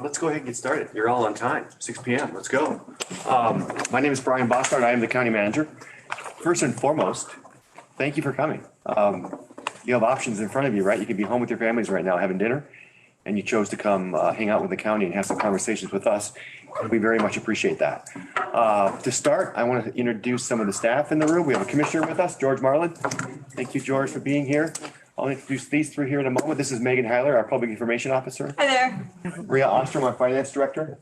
Let's go ahead and get started. You're all on time, 6 p.m. Let's go. My name is Brian Bossard. I am the county manager. First and foremost, thank you for coming. You have options in front of you, right? You could be home with your families right now having dinner, and you chose to come hang out with the county and have some conversations with us. We very much appreciate that. To start, I want to introduce some of the staff in the room. We have a commissioner with us, George Marlin. Thank you, George, for being here. I'll introduce these three here in a moment. This is Megan Heiler, our public information officer. Hi there. Maria Ostrom, our finance director.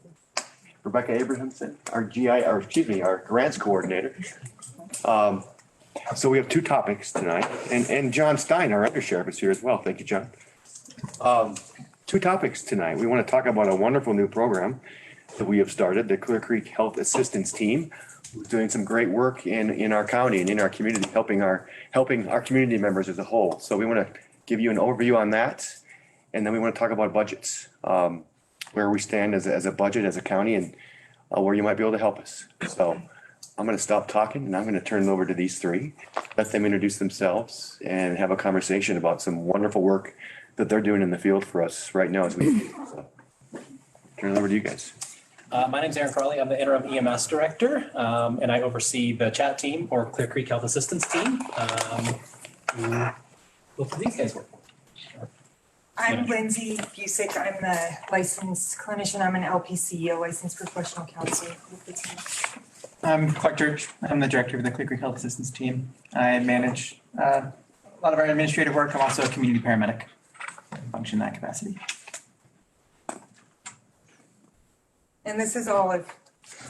Rebecca Abrahamson, our our grants coordinator. So we have two topics tonight, and John Stein, our undersheriff, is here as well. Thank you, John. Two topics tonight. We want to talk about a wonderful new program that we have started, the Clear Creek Health Assistance Team, who's doing some great work in our county and in our community, helping our community members as a whole. So we want to give you an overview on that, and then we want to talk about budgets, where we stand as a budget, as a county, and where you might be able to help us. So I'm going to stop talking, and I'm going to turn it over to these three, let them introduce themselves, and have a conversation about some wonderful work that they're doing in the field for us right now as we speak. So turn it over to you guys. My name's Aaron Crawley. I'm the interim EMS director, and I oversee the CHAT team, or Clear Creek Health Assistance Team. Both of these guys work. I'm Lindsay Busick. I'm the licensed clinician. I'm an LPC, a licensed professional counselor with the team. I'm Clark Church. I'm the director of the Clear Creek Health Assistance Team. I manage a lot of our administrative work. I'm also a community paramedic. I function in that capacity. And this is all of.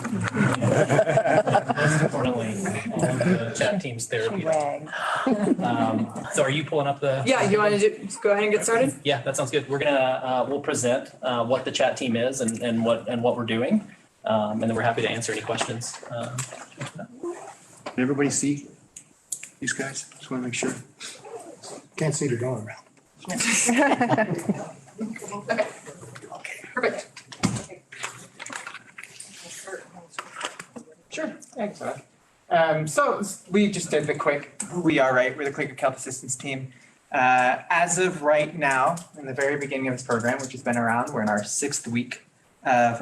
Most importantly, the CHAT team's therapeutic. So are you pulling up the? Yeah, you want to go ahead and get started? Yeah, that sounds good. We're gonna we'll present what the CHAT team is and what we're doing, and then we're happy to answer any questions. Can everybody see these guys? Just want to make sure. Can't see the going around. Okay, perfect. Sure. Thanks. So we just did the quick who we are, right? We're the Clear Creek Health Assistance Team. As of right now, in the very beginning of this program, which has been around, we're in our 6th week of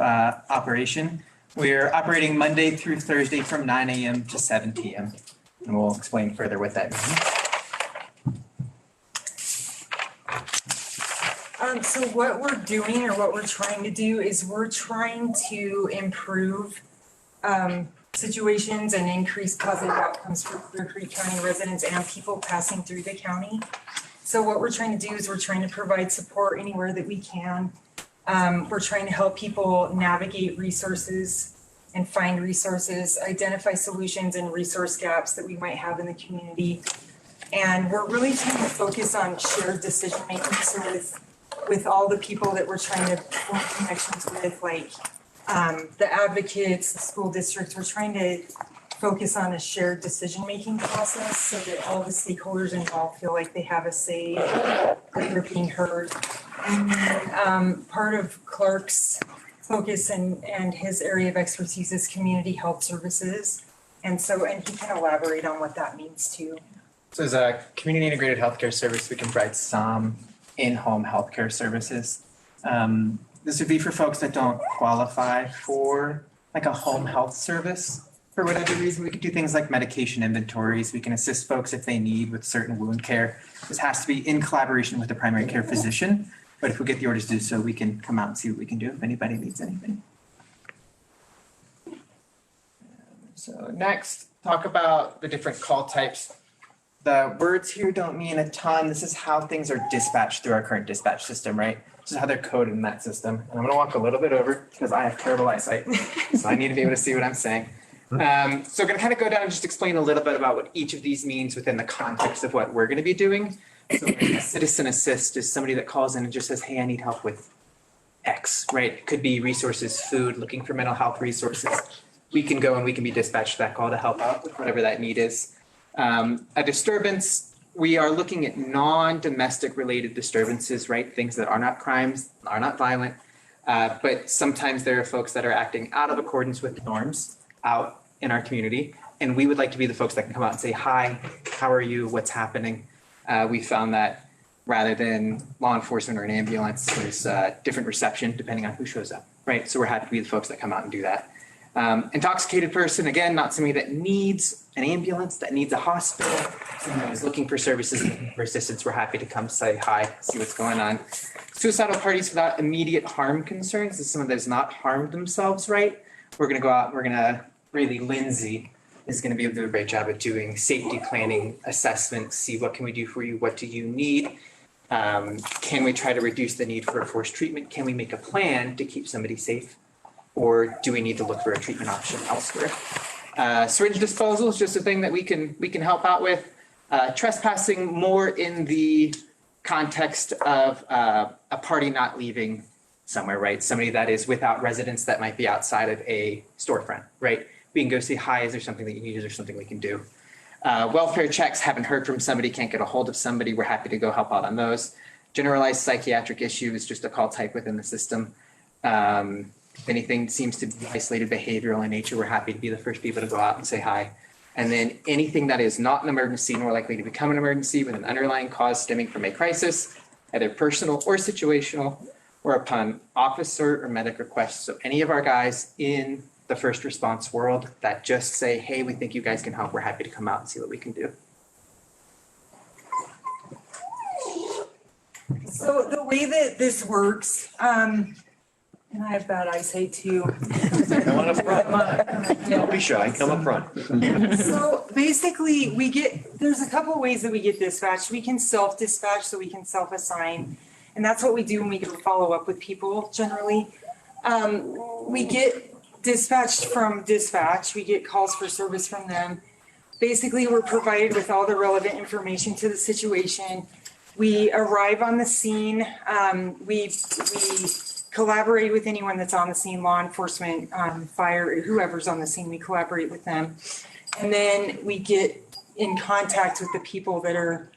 operation. We're operating Monday through Thursday from 9 a.m. to 7 p.m. And we'll explain further what that means. So what we're doing, or what we're trying to do, is we're trying to improve situations and increase positive outcomes for Clear Creek County residents and people passing through the county. So what we're trying to do is we're trying to provide support anywhere that we can. We're trying to help people navigate resources and find resources, identify solutions and resource gaps that we might have in the community. And we're really trying to focus on shared decision making. So with all the people that we're trying to form connections with, like the advocates, the school districts, we're trying to focus on a shared decision-making process so that all the stakeholders involved feel like they have a say, that they're being heard. And then part of Clark's focus and his area of expertise is community health services. And he can elaborate on what that means too. So as a community integrated healthcare service, we can provide some in-home healthcare services. This would be for folks that don't qualify for like a home health service. For whatever reason, we could do things like medication inventories. We can assist folks if they need with certain wound care. This has to be in collaboration with the primary care physician. But if we get the orders to do so, we can come out and see what we can do if anybody needs anything. So next, talk about the different call types. The words here don't mean a ton. This is how things are dispatched through our current dispatch system, right? This is how they're coded in that system. And I'm gonna walk a little bit over because I have terrible eyesight. So I need to be able to see what I'm saying. So I'm gonna kind of go down and just explain a little bit about what each of these means within the context of what we're gonna be doing. So a citizen assist is somebody that calls in and just says, hey, I need help with X, right? It could be resources, food, looking for mental health resources. We can go and we can be dispatched that call to help out with whatever that need is. A disturbance, we are looking at non-domestic related disturbances, right? Things that are not crimes, are not violent, but sometimes there are folks that are acting out of accordance with norms out in our community. And we would like to be the folks that can come out and say, hi, how are you? What's happening? We found that rather than law enforcement or an ambulance. There's different reception depending on who shows up, right? So we're happy to be the folks that come out and do that. Intoxicated person, again, not somebody that needs an ambulance, that needs a hospital, someone who's looking for services, looking for assistance. We're happy to come say hi, see what's going on. Suicidal parties without immediate harm concerns is someone that has not harmed themselves, right? We're gonna go out, we're gonna really, Lindsay is gonna be able to do a great job at doing safety planning, assessments, see what can we do for you, what do you need? Can we try to reduce the need for a forced treatment? Can we make a plan to keep somebody safe? Or do we need to look for a treatment option elsewhere? Syringe disposal is just a thing that we can help out with. Trespassing more in the context of a party not leaving somewhere, right? Somebody that is without residence that might be outside of a storefront, right? We can go say, hi, is there something that you need? Is there something we can do? Welfare checks, haven't heard from somebody, can't get a hold of somebody. We're happy to go help out on those. Generalized psychiatric issue is just a call type within the system. If anything seems to be isolated behavioral in nature, we're happy to be the first people to go out and say hi. And then anything that is not an emergency nor likely to become an emergency with an underlying cause stemming from a crisis, either personal or situational, or upon officer or medic request. So any of our guys in the first response world that just say, hey, we think you guys can help, we're happy to come out and see what we can do. So the way that this works, and I have bad eyesight too. Come on up front. Don't be shy, come up front. So basically, there's a couple ways that we get dispatched. We can self-dispatch, so we can self-assign. And that's what we do when we go follow up with people generally. We get dispatched from dispatch. We get calls for service from them. Basically, we're provided with all the relevant information to the situation. We arrive on the scene. We collaborate with anyone that's on the scene, law enforcement, fire, whoever's on the scene, we collaborate with them. And then we get in contact with the people that are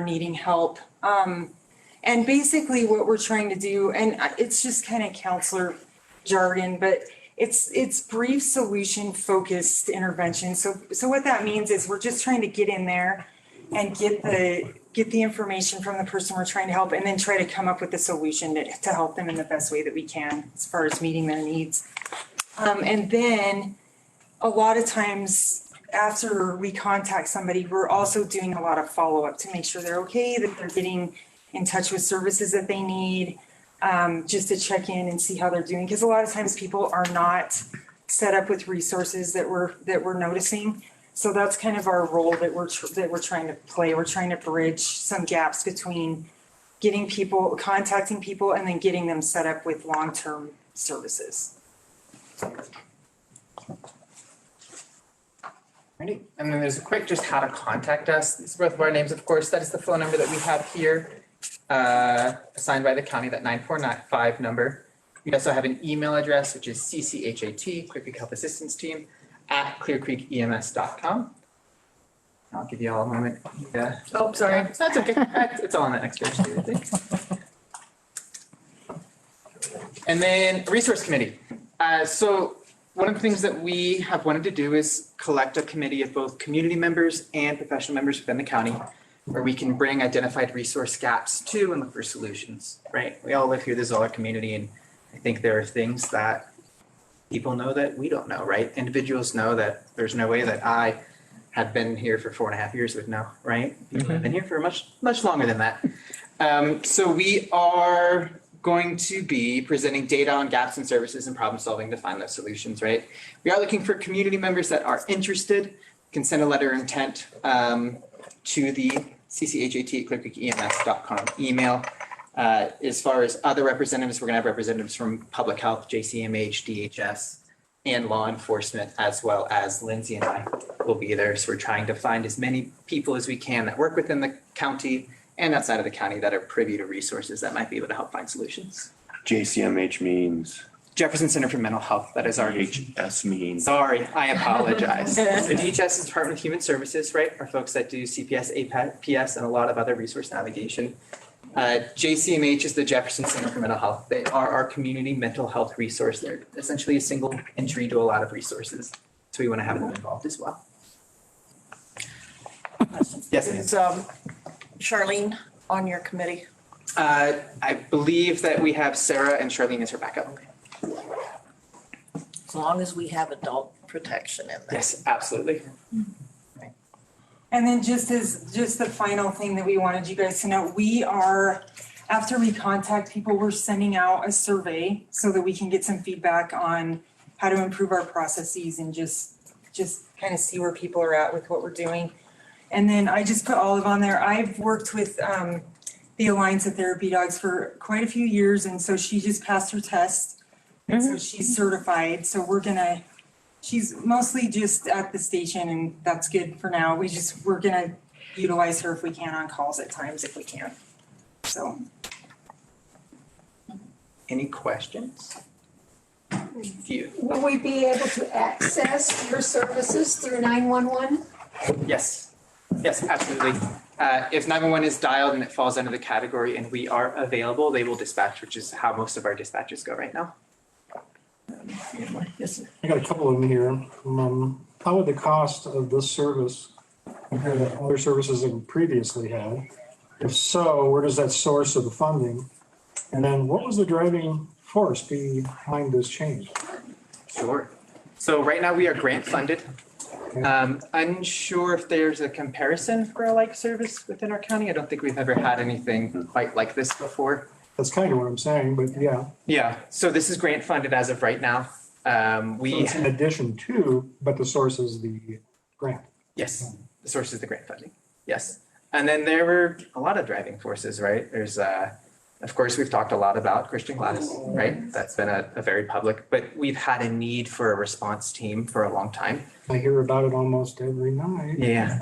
needing help. And basically what we're trying to do, and it's just kind of counselor jargon, but it's brief solution focused intervention. So what that means is we're just trying to get in there and get the information from the person we're trying to help, and then try to come up with a solution to help them in the best way that we can as far as meeting their needs. And then a lot of times after we contact somebody, we're also doing a lot of follow-up to make sure they're okay, that they're getting in touch with services that they need, just to check in and see how they're doing. Because a lot of times people are not set up with resources that we're noticing. So that's kind of our role that we're trying to play. We're trying to bridge some gaps between contacting people, and then getting them set up with long-term services. Ready? And then there's a quick just how to contact us. These are both of our names, of course. That is the phone number that we have here, assigned by the county, that 945 number. We also have an email address, which is CCHAT, Clear Creek Health Assistance Team, at clearcreekems.com. I'll give you all a moment. Yeah. Oh, sorry. That's okay. It's all on that next page too, I think. And then resource committee. So one of the things that we have wanted to do is collect a committee of both community members and professional members within the county, where we can bring identified resource gaps to and look for solutions, right? We all live here, this is all our community, and I think there are things that people know that we don't know, right? Individuals know that there's no way that I have been here for 4.5 years would know, right? People have been here for much, much longer than that. So we are going to be presenting data on gaps in services and problem solving to find those solutions, right? We are looking for community members that are interested, can send a letter of intent to the CCHAT@clearcreekems.com email. As far as other representatives, we're gonna have representatives from public health, JCMH, DHS, and law enforcement, as well as Lindsay and I will be there. So we're trying to find as many people as we can that work within the county and outside of the county that are privy to resources that might be able to help find solutions. JCMH means, Jefferson Center for Mental Health, that is our. HS means. Sorry, I apologize. The DHS is Department of Human Services, right? Our folks that do CPS, APS, and a lot of other resource navigation. JCMH is the Jefferson Center for Mental Health. They are our community mental health resource. They're essentially a single entry to a lot of resources. So we want to have them involved as well. Yes, ma'am. Charlene, on your committee? I believe that we have Sarah and Charlene as her backup. As long as we have adult protection in there. Yes, absolutely. And then just the final thing that we wanted you guys to know, we are, after we contact people, we're sending out a survey so that we can get some feedback on how to improve our processes and just kind of see where people are at with what we're doing. And then I just put Olive on there. I've worked with the Alliance of Therapy Dogs for quite a few years, and so she just passed her test. And so she's certified, so she's mostly just at the station, and that's good for now. We're gonna utilize her if we can on calls at times if we can. So. Any questions? Few. Will we be able to access your services through 911? Yes, absolutely. If 911 is dialed and it falls under the category and we are available, they will dispatch, which is how most of our dispatches go right now. Yes, sir. I got a couple of them here. How would the cost of this service compare to other services that we previously had? If so, where does that source of the funding? And then what was the driving force behind this change? Sure. So right now we are grant funded. Unsure if there's a comparison for a like service within our county. I don't think we've ever had anything quite like this before. That's kind of what I'm saying, but yeah. Yeah, so this is grant funded as of right now. So it's in addition to, but the source is the grant. Yes, the source is the grant funding. Yes. And then there were a lot of driving forces, right? There's, of course, we've talked a lot about Christian Gladys, right? That's been a very public, but we've had a need for a response team for a long time. I hear about it almost every night. Yeah.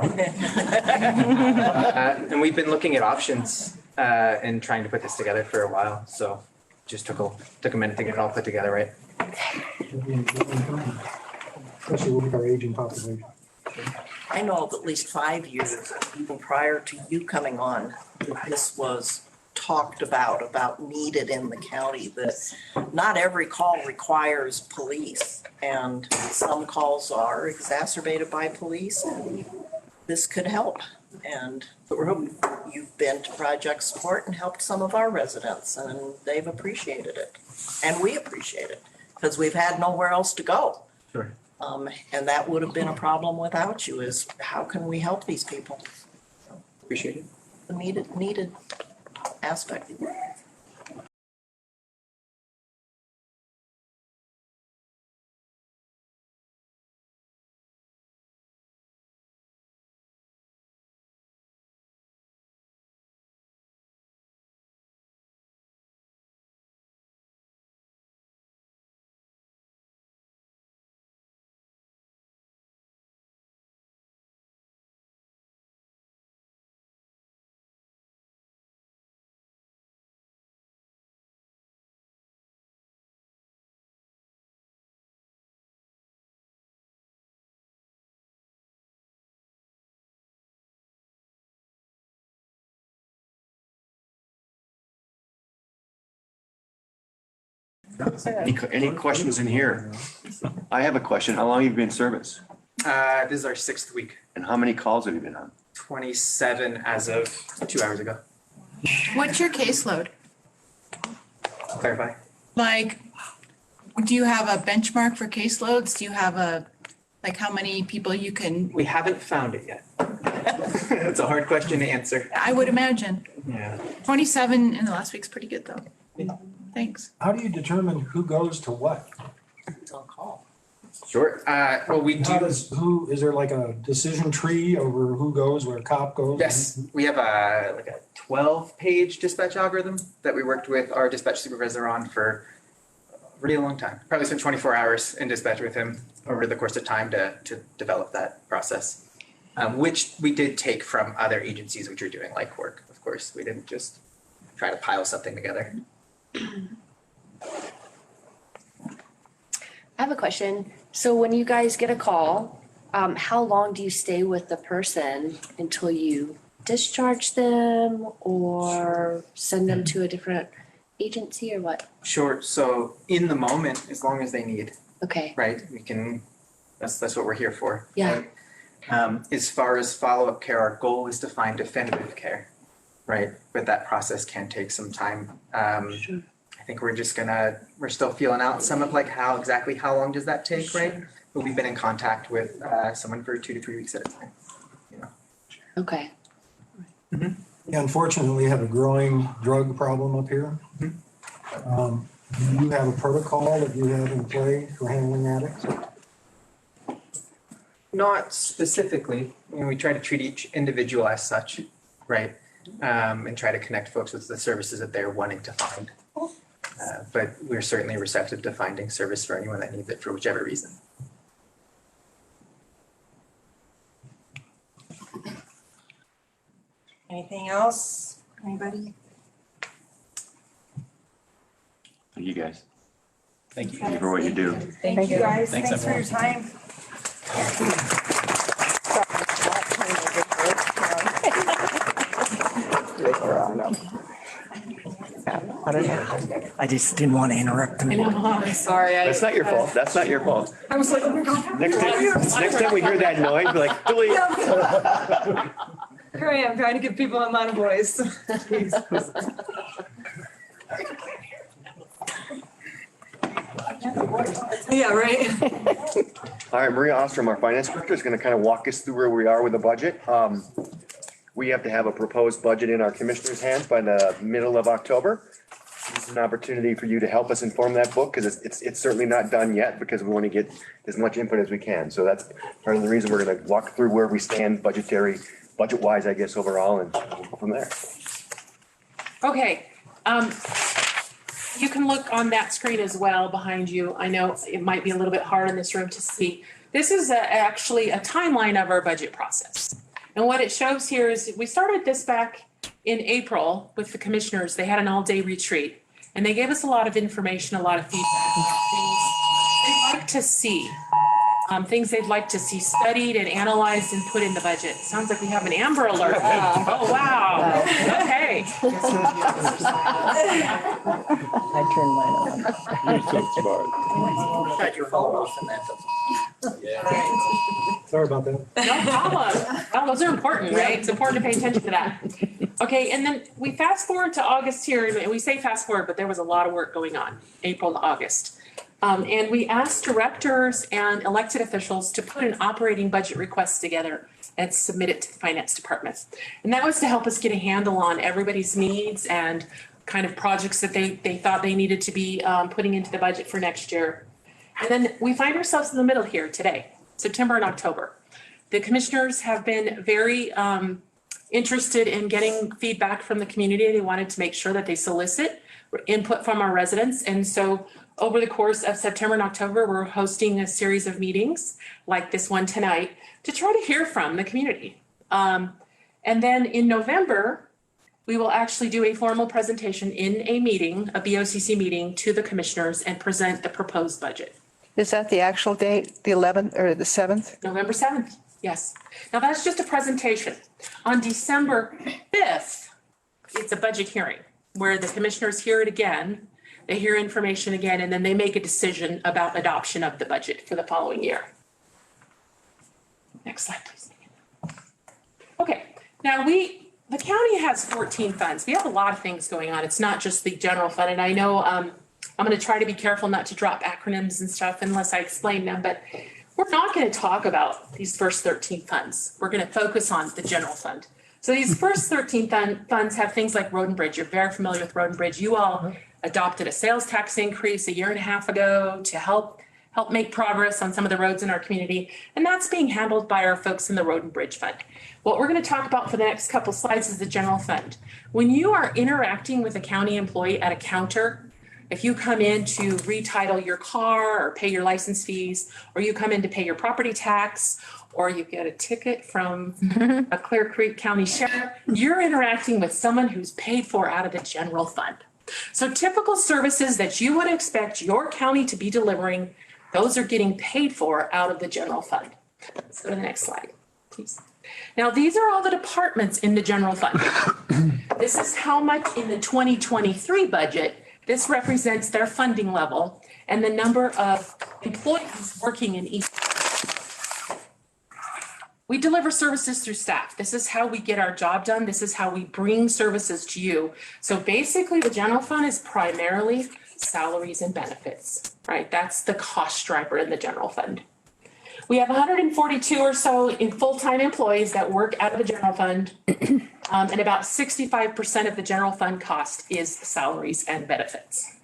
And we've been looking at options and trying to put this together for a while. So just took a minute to get it all put together, right? Especially with our aging population. I know of at least 5 years, even prior to you coming on, this was talked about needed in the county, that not every call requires police, and some calls are exacerbated by police, and this could help. And But we're hoping. you've been to Project Support and helped some of our residents, and they've appreciated it. And we appreciate it, because we've had nowhere else to go. Sure. And that would have been a problem without you, is how can we help these people? Appreciate it. The needed aspect. Any questions in here? I have a question. How long have you been in service? This is our 6th week. And how many calls have you been on? 27 as of 2 hours ago. What's your caseload? Clarify. Like, do you have a benchmark for caseloads? Do you have like how many people you can, We haven't found it yet. It's a hard question to answer. I would imagine. Yeah. 27 in the last week's pretty good though. Thanks. How do you determine who goes to what? It's on call. Sure. Well, we How do. is there like a decision tree over who goes, where a cop goes? Yes, we have a 12-page dispatch algorithm that we worked with our dispatch supervisor on for a really long time. Probably spent 24 hours in dispatch with him over the course of time to develop that process, which we did take from other agencies which are doing like work. Of course, we didn't just try to pile something together. I have a question. So when you guys get a call, how long do you stay with the person until you discharge them or send them to a different agency or what? Sure. So in the moment, as long as they need, Okay, right? We can. That's what we're here for. Yeah. Right? As far as follow-up care, our goal is to find definitive care. right? But that process can take some time. I think we're still feeling out some of like how long does that take, right? But we've been in contact with someone for 2 to 3 weeks at a time. Okay. Yeah, unfortunately, we have a growing drug problem up here. Do you have a protocol that you have in play for handling addicts? Not specifically. We try to treat each individual as such, right? And try to connect folks with the services that they're wanting to find. But we're certainly receptive to finding service for anyone that needs it for whichever reason. Anything else? Anybody? Thank you guys. Thank you. Thank you for what you do. Thank you guys. Thanks, Thanks for your time. I just didn't want to interrupt them. I'm sorry. That's not your fault. That's not your fault. I was like, oh my God. Next time we hear that noise, be like, delete. Here I am trying to give people a lot of voice. Yeah, right. All right, Maria Ostrom, our finance director, is going to kind of walk us through where we are with the budget. We have to have a proposed budget in our commissioners' hands by the middle of October. This is an opportunity for you to help us inform that book because it's certainly not done yet because we want to get as much input as we can. So that's part of the reason we're going to walk through where we stand budget-wise, I guess, overall, and we'll go from there. Okay, you can look on that screen as well behind you. I know it might be a little bit hard in this room to see. This is actually a timeline of our budget process. And what it shows here is we started this back in April with the commissioners. They had an all-day retreat and they gave us a lot of information, a lot of feedback about things they'd like to see. Things they'd like to see studied and analyzed and put in the budget. Sounds like we have an Amber Alert. Oh, wow. Okay. I turned mine on. You're so smart. Shut your phone off and that doesn't. Sorry about that. No problem. Well, those are important, right? It's important to pay attention to that. Okay, and then we fast forward to August here, and we say fast forward, but there was a lot of work going on, April to August. And we asked directors and elected officials to put an operating budget request together and submit it to the finance department. And that was to help us get a handle on everybody's needs and kind of projects that they thought they needed to be putting into the budget for next year. And then we find ourselves in the middle here today, September and October. The commissioners have been very interested in getting feedback from the community. They wanted to make sure that they solicit input from our residents. And so over the course of September and October, we're hosting a series of meetings like this one tonight to try to hear from the community. And then in November, we will actually do a formal presentation in a meeting, a BOCC meeting, to the commissioners and present the proposed budget. Is that the actual date, the 11th or the 7th? November 7th, yes. Now that's just a presentation. On December 5th, it's a budget hearing where the commissioners hear it again. They hear information again, and then they make a decision about adoption of the budget for the following year. Next slide, please. Okay, now the county has 14 funds. We have a lot of things going on. It's not just the general fund, and I know I'm going to try to be careful not to drop acronyms and stuff unless I explain them, but we're not going to talk about these first 13 funds. We're going to focus on the general fund. So these first 13 funds have things like Road and Bridge. You're very familiar with Road and Bridge. You all adopted a sales tax increase 1.5 years ago to help make progress on some of the roads in our community. And that's being handled by our folks in the Road and Bridge Fund. What we're going to talk about for the next couple slides is the general fund. When you are interacting with a county employee at a counter, if you come in to retitle your car or pay your license fees, or you come in to pay your property tax, or you get a ticket from a Clear Creek County sheriff, you're interacting with someone who's paid for out of the general fund. So typical services that you would expect your county to be delivering, those are getting paid for out of the general fund. Let's go to the next slide, please. Now, these are all the departments in the general fund. This is how much in the 2023 budget. This represents their funding level and the number of employees working in each. We deliver services through staff. This is how we get our job done. This is how we bring services to you. So basically, the general fund is primarily salaries and benefits, right? That's the cost driver in the general fund. We have 142 or so in full-time employees that work out of the general fund. And about 65% of the general fund cost is salaries and benefits.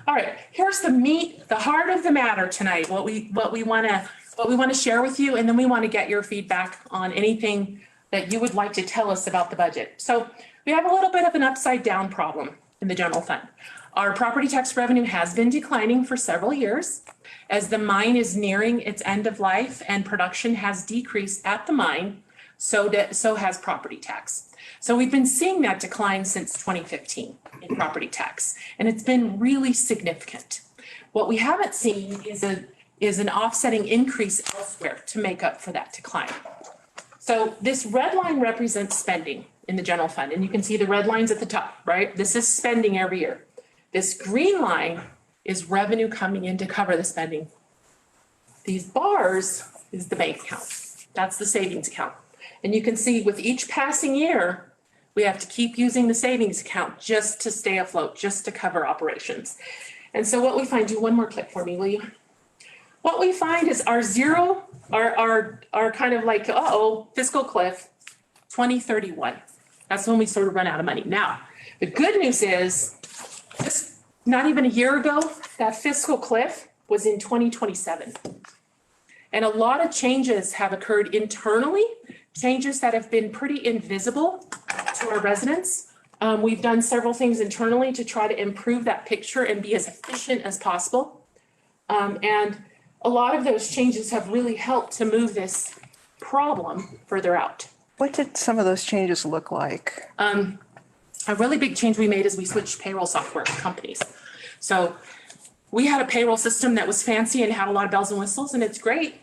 All right, here's the meat, the heart of the matter tonight, what we want to share with you, and then we want to get your feedback on anything that you would like to tell us about the budget. So we have a little bit of an upside down problem in the general fund. Our property tax revenue has been declining for several years as the mine is nearing its end of life and production has decreased at the mine, so has property tax. So we've been seeing that decline since 2015 in property tax, and it's been really significant. What we haven't seen is an offsetting increase elsewhere to make up for that decline. So this red line represents spending in the general fund, and you can see the red lines at the top, right? This is spending every year. This green line is revenue coming in to cover the spending. These bars is the bank account. That's the savings account. And you can see with each passing year, we have to keep using the savings account just to stay afloat, just to cover operations. And so what we find, do one more click for me, will you? What we find is our zero, our kind of like, fiscal cliff, 2031. That's when we sort of run out of money. Now, the good news is, just not even a year ago, that fiscal cliff was in 2027. And a lot of changes have occurred internally, changes that have been pretty invisible to our residents. We've done several things internally to try to improve that picture and be as efficient as possible. And a lot of those changes have really helped to move this problem further out. What did some of those changes look like? A really big change we made is we switched payroll software companies. So we had a payroll system that was fancy and had a lot of bells and whistles, and it's great,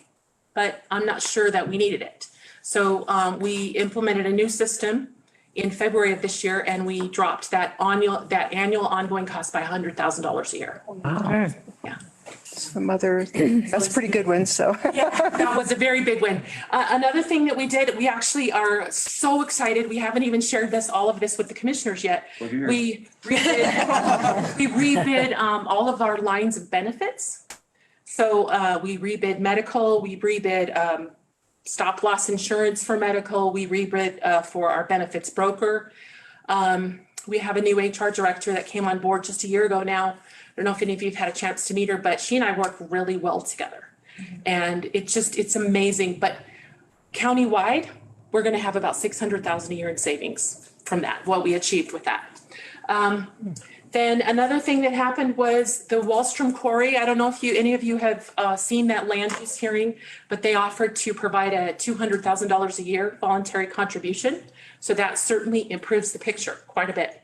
but I'm not sure that we needed it. So we implemented a new system in February of this year, and we dropped that annual ongoing cost by $100,000 a year. Wow. Yeah. That's a pretty good one, so. Yeah, that was a very big win. Another thing that we did, we actually are so excited. We haven't even shared all of this with the commissioners yet. We rebid all of our lines of benefits. So we rebid medical, we rebid stop loss insurance for medical, we rebid for our benefits broker. We have a new HR director that came on board just a year ago now. I don't know if any of you have had a chance to meet her, but she and I work really well together. And it's amazing. But countywide, we're going to have about $600,000 a year in savings from that, what we achieved with that. Then another thing that happened was the Wallstrom Quarry. I don't know if any of you have seen that land use hearing, but they offered to provide a $200,000 a year voluntary contribution. So that certainly improves the picture quite a bit.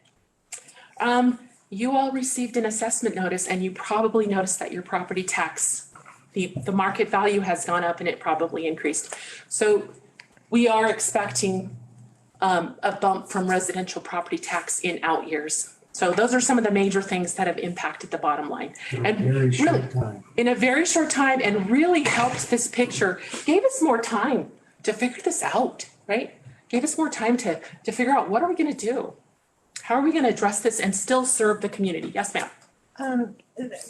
You all received an assessment notice, and you probably noticed that your property tax, the market value has gone up and it probably increased. So we are expecting a bump from residential property tax in out years. So those are some of the major things that have impacted the bottom line. And really, in a very short time, and really helped this picture, gave us more time to figure this out, right? Gave us more time to figure out, what are we going to do? How are we going to address this and still serve the community? Yes, ma'am.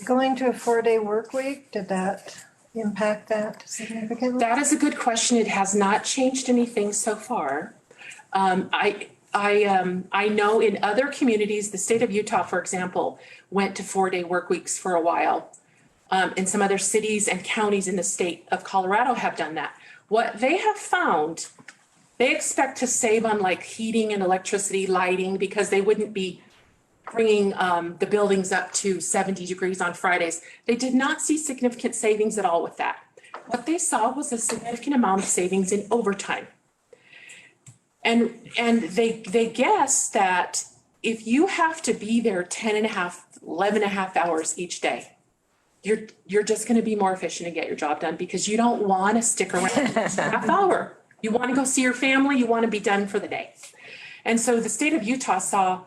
Going to a 4-day work week, did that impact that significantly? That is a good question. It has not changed anything so far. I know in other communities, the state of Utah, for example, went to 4-day work weeks for a while. And some other cities and counties in the state of Colorado have done that. What they have found, they expect to save on like heating and electricity, lighting, because they wouldn't be bringing the buildings up to 70 degrees on Fridays. They did not see significant savings at all with that. What they saw was a significant amount of savings in overtime. And they guess that if you have to be there 11 and a half hours each day, you're just going to be more efficient and get your job done, because you don't want to stick around a half hour. You want to go see your family. You want to be done for the day. And so the state of Utah saw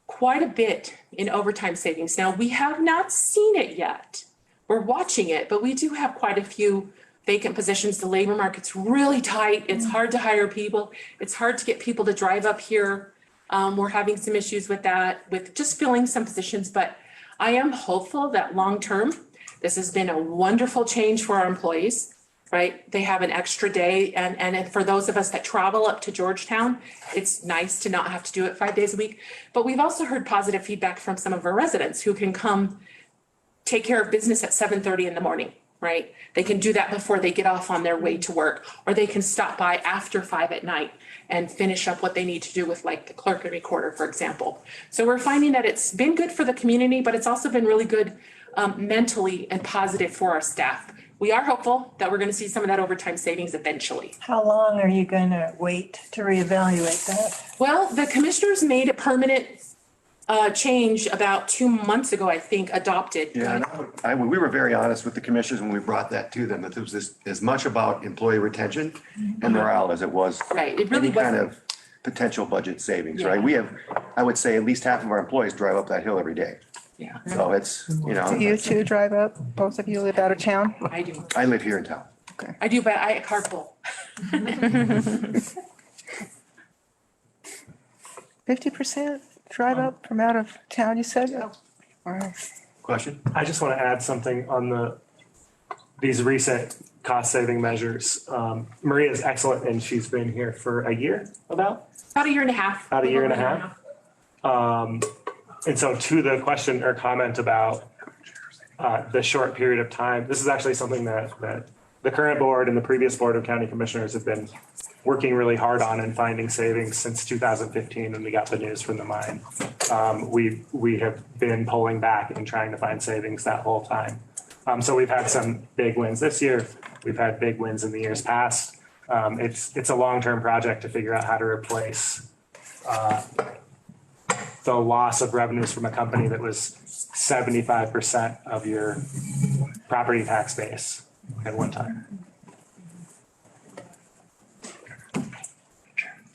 quite a bit in overtime savings. Now, we have not seen it yet. We're watching it, but we do have quite a few vacant positions. The labor market's really tight. It's hard to hire people. It's hard to get people to drive up here. We're having some issues with that, with just filling some positions, but I am hopeful that long-term, this has been a wonderful change for our employees, right? They have an extra day, and for those of us that travel up to Georgetown, it's nice to not have to do it 5 days a week. But we've also heard positive feedback from some of our residents who can come take care of business at 7:30 in the morning, right? They can do that before they get off on their way to work, or they can stop by after 5 at night and finish up what they need to do with like the clerk and recorder, for example. So we're finding that it's been good for the community, but it's also been really good mentally and positive for our staff. We are hopeful that we're going to see some of that overtime savings eventually. How long are you going to wait to reevaluate that? Well, the commissioners made a permanent change about 2 months ago, I think, adopted. Yeah, and we were very honest with the commissioners when we brought that to them, that there was this, as much about employee retention and morale as it was Right, it really any kind wasn't. of potential budget savings, Yeah. right? We have, I would say, at least half of our employees drive up that hill every day. Yeah, So it's, you Do know, you two drive up? Both of you live out of town? I do. I live here in town. I do, but I carpool. 50% drive up from out of town, you said? All right. Question? I just want to add something on these recent cost saving measures. Maria is excellent and she's been here for a year About a year and a half. about a year and a half. And so to the question or comment about the short period of time, this is actually something that the current board and the previous board of county commissioners have been working really hard on and finding savings since 2015 when we got the news from the mine. We have been pulling back and trying to find savings that whole time. So we've had some big wins this year. We've had big wins in the years past. It's a long-term project to figure out how to replace the loss of revenues from a company that was 75% of your property tax base at one time.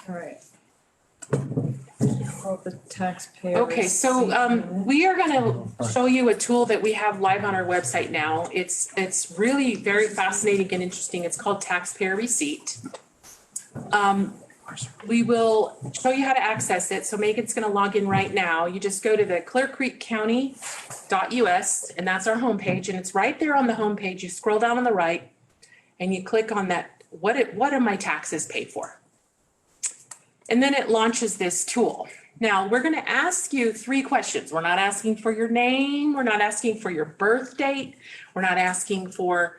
All right. All the taxpayers. Okay, so we are gonna show you a tool that we have live on our website now. It's really very fascinating and interesting. It's called Taxpayer Receipt. We will show you how to access it. So Megan's gonna log in right now. You just go to the clearcreekcounty.us, and that's our homepage, and it's right there on the homepage. You scroll down on the right and you click on that, what are my taxes paid for? And then it launches this tool. Now, we're gonna ask you 3 questions. We're not asking for your name, we're not asking for your birth date, we're not asking for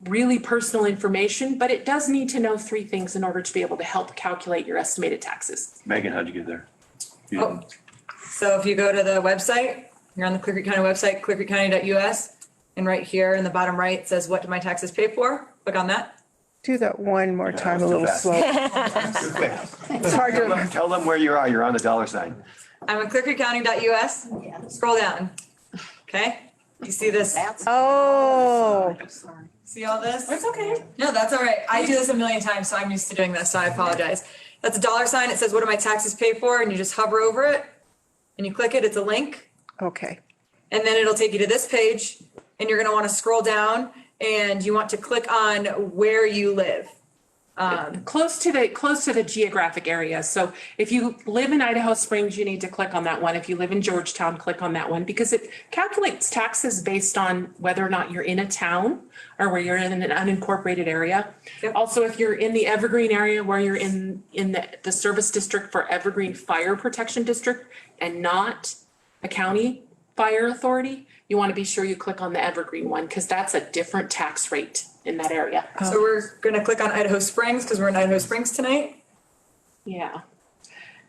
really personal information, but it does need to know 3 things in order to be able to help calculate your estimated taxes. Megan, how'd you get there? Oh, so if you go to the website, you're on the Clear Creek County website, clearcreekcounty.us, and right here in the bottom right, it says, what do my taxes pay for? Click on that. Do that one more time, a that was little too slow. Too quick. It's hard to, Tell them where you are. You're on the $sign. I'm at clearcreekcounty.us. Scroll down. Okay? You see this? oh, See all this? It's okay. No, that's all right. I do this a million times, so I'm used to doing this, so I apologize. That's a $sign. It says, what do my taxes pay for? And you just hover over it and you click it. It's a link. okay. And then it'll take you to this page and you're going to want to scroll down and you want to click on where you live. Close to the geographic area. So if you live in Idaho Springs, you need to click on that one. If you live in Georgetown, click on that one because it calculates taxes based on whether or not you're in a town or where you're in an unincorporated area. Yep. Also, if you're in the Evergreen area where you're in the service district for Evergreen Fire Protection District and not a county fire authority, you want to be sure you click on the Evergreen one because that's a different tax rate in that area. So we're going to click on Idaho Springs because we're in Idaho Springs tonight. Yeah.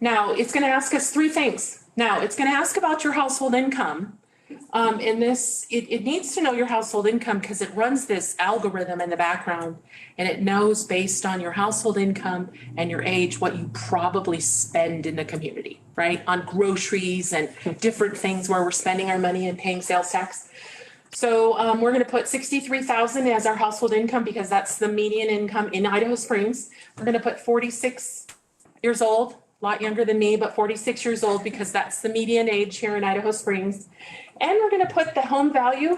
Now, it's going to ask us 3 things. Now, it's going to ask about your household income. And it needs to know your household income because it runs this algorithm in the background and it knows based on your household income and your age what you probably spend in the community, right? On groceries and different things where we're spending our money and paying sales tax. So we're going to put 63,000 as our household income because that's the median income in Idaho Springs. We're going to put 46 years old, a lot younger than me, but 46 years old because that's the median age here in Idaho Springs. And we're going to put the home value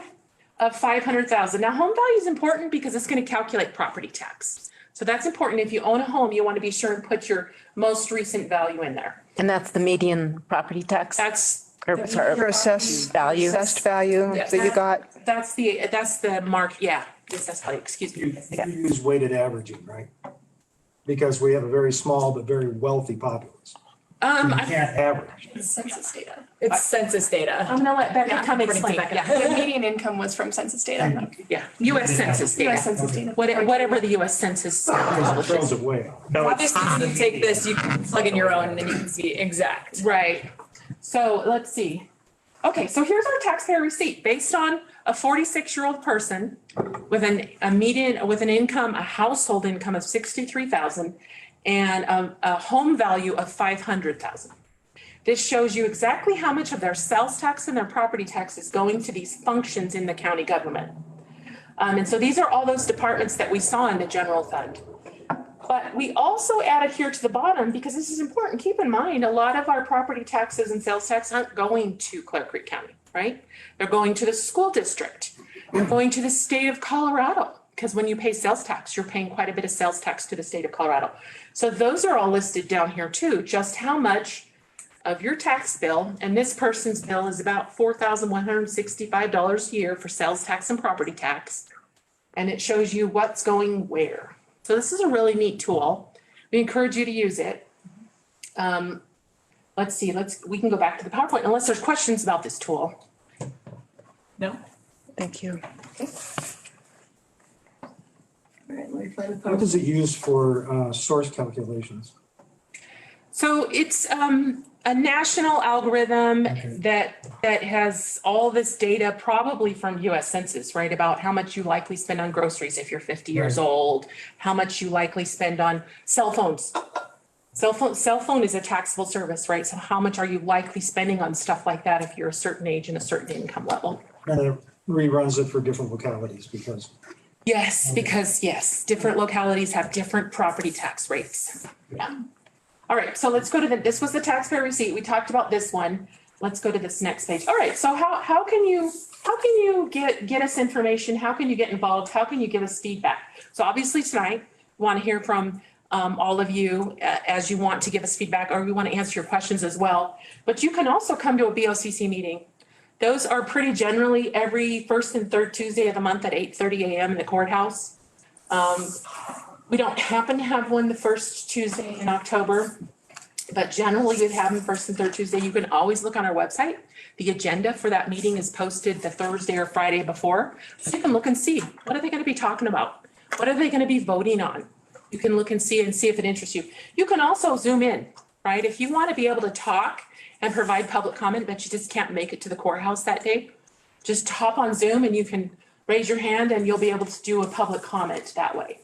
of 500,000. Now, home value is important because it's going to calculate property tax. So that's important. If you own a home, you want to be sure and put your most recent value in there. And that's the median property tax? That's Or assessed value? Assessed value Yes. that you got? That's the mark, yeah, the assessed value, excuse me. We use weighted averaging, right? Because we have a very small but very wealthy populace. You can't average. Census data. It's census data. I'm gonna let Becca come according to explain. Becca. Yeah, The median income was from census data. yeah, US Census data. US Census data. Whatever the US Census It publishes. throws it way off. Obviously, if you take this, you can plug in your own and then you can see exact. Right. So let's see. Okay, so here's our taxpayer receipt based on a 46-year-old person with a median, with an income, a household income of 63,000 and a home value of 500,000. This shows you exactly how much of their sales tax and their property tax is going to these functions in the county government. And so these are all those departments that we saw in the general fund. But we also added here to the bottom, because this is important, keep in mind, a lot of our property taxes and sales tax aren't going to Clear Creek County, right? They're going to the school district. They're going to the state of Colorado, because when you pay sales tax, you're paying quite a bit of sales tax to the state of Colorado. So those are all listed down here too, just how much of your tax bill, and this person's bill is about $4,165 a year for sales tax and property tax. And it shows you what's going where. So this is a really neat tool. We encourage you to use it. Let's see, we can go back to the PowerPoint unless there's questions about this tool. No? Thank you. All right, let me find the What post. is it used for source calculations? So it's a national algorithm that has all this data, probably from US Census, right? About how much you likely spend on groceries if you're 50 years old, how much you likely spend on cell phones. Cell phone is a taxable service, right? So how much are you likely spending on stuff like that if you're a certain age and a certain income level? And it reruns it for different localities because. Yes, because yes, different localities have different property tax rates. Yeah. All right, so let's go to this was the taxpayer receipt. We talked about this one. Let's go to this next page. All right, so how can you get us information? How can you get involved? How can you give us feedback? So obviously tonight, we want to hear from all of you as you want to give us feedback, or we want to answer your questions as well. But you can also come to a BOCC meeting. Those are pretty generally every first and third Tuesday of the month at 8:30 a.m. in the courthouse. We don't happen to have one the first Tuesday in October, but generally we have them first and third Tuesday. You can always look on our website. The agenda for that meeting is posted the Thursday or Friday before. So you can look and see, what are they going to be talking about? What are they going to be voting on? You can look and see if it interests you. You can also zoom in, right? If you want to be able to talk and provide public comment, but you just can't make it to the courthouse that day, just hop on Zoom and you can raise your hand and you'll be able to do a public comment that way.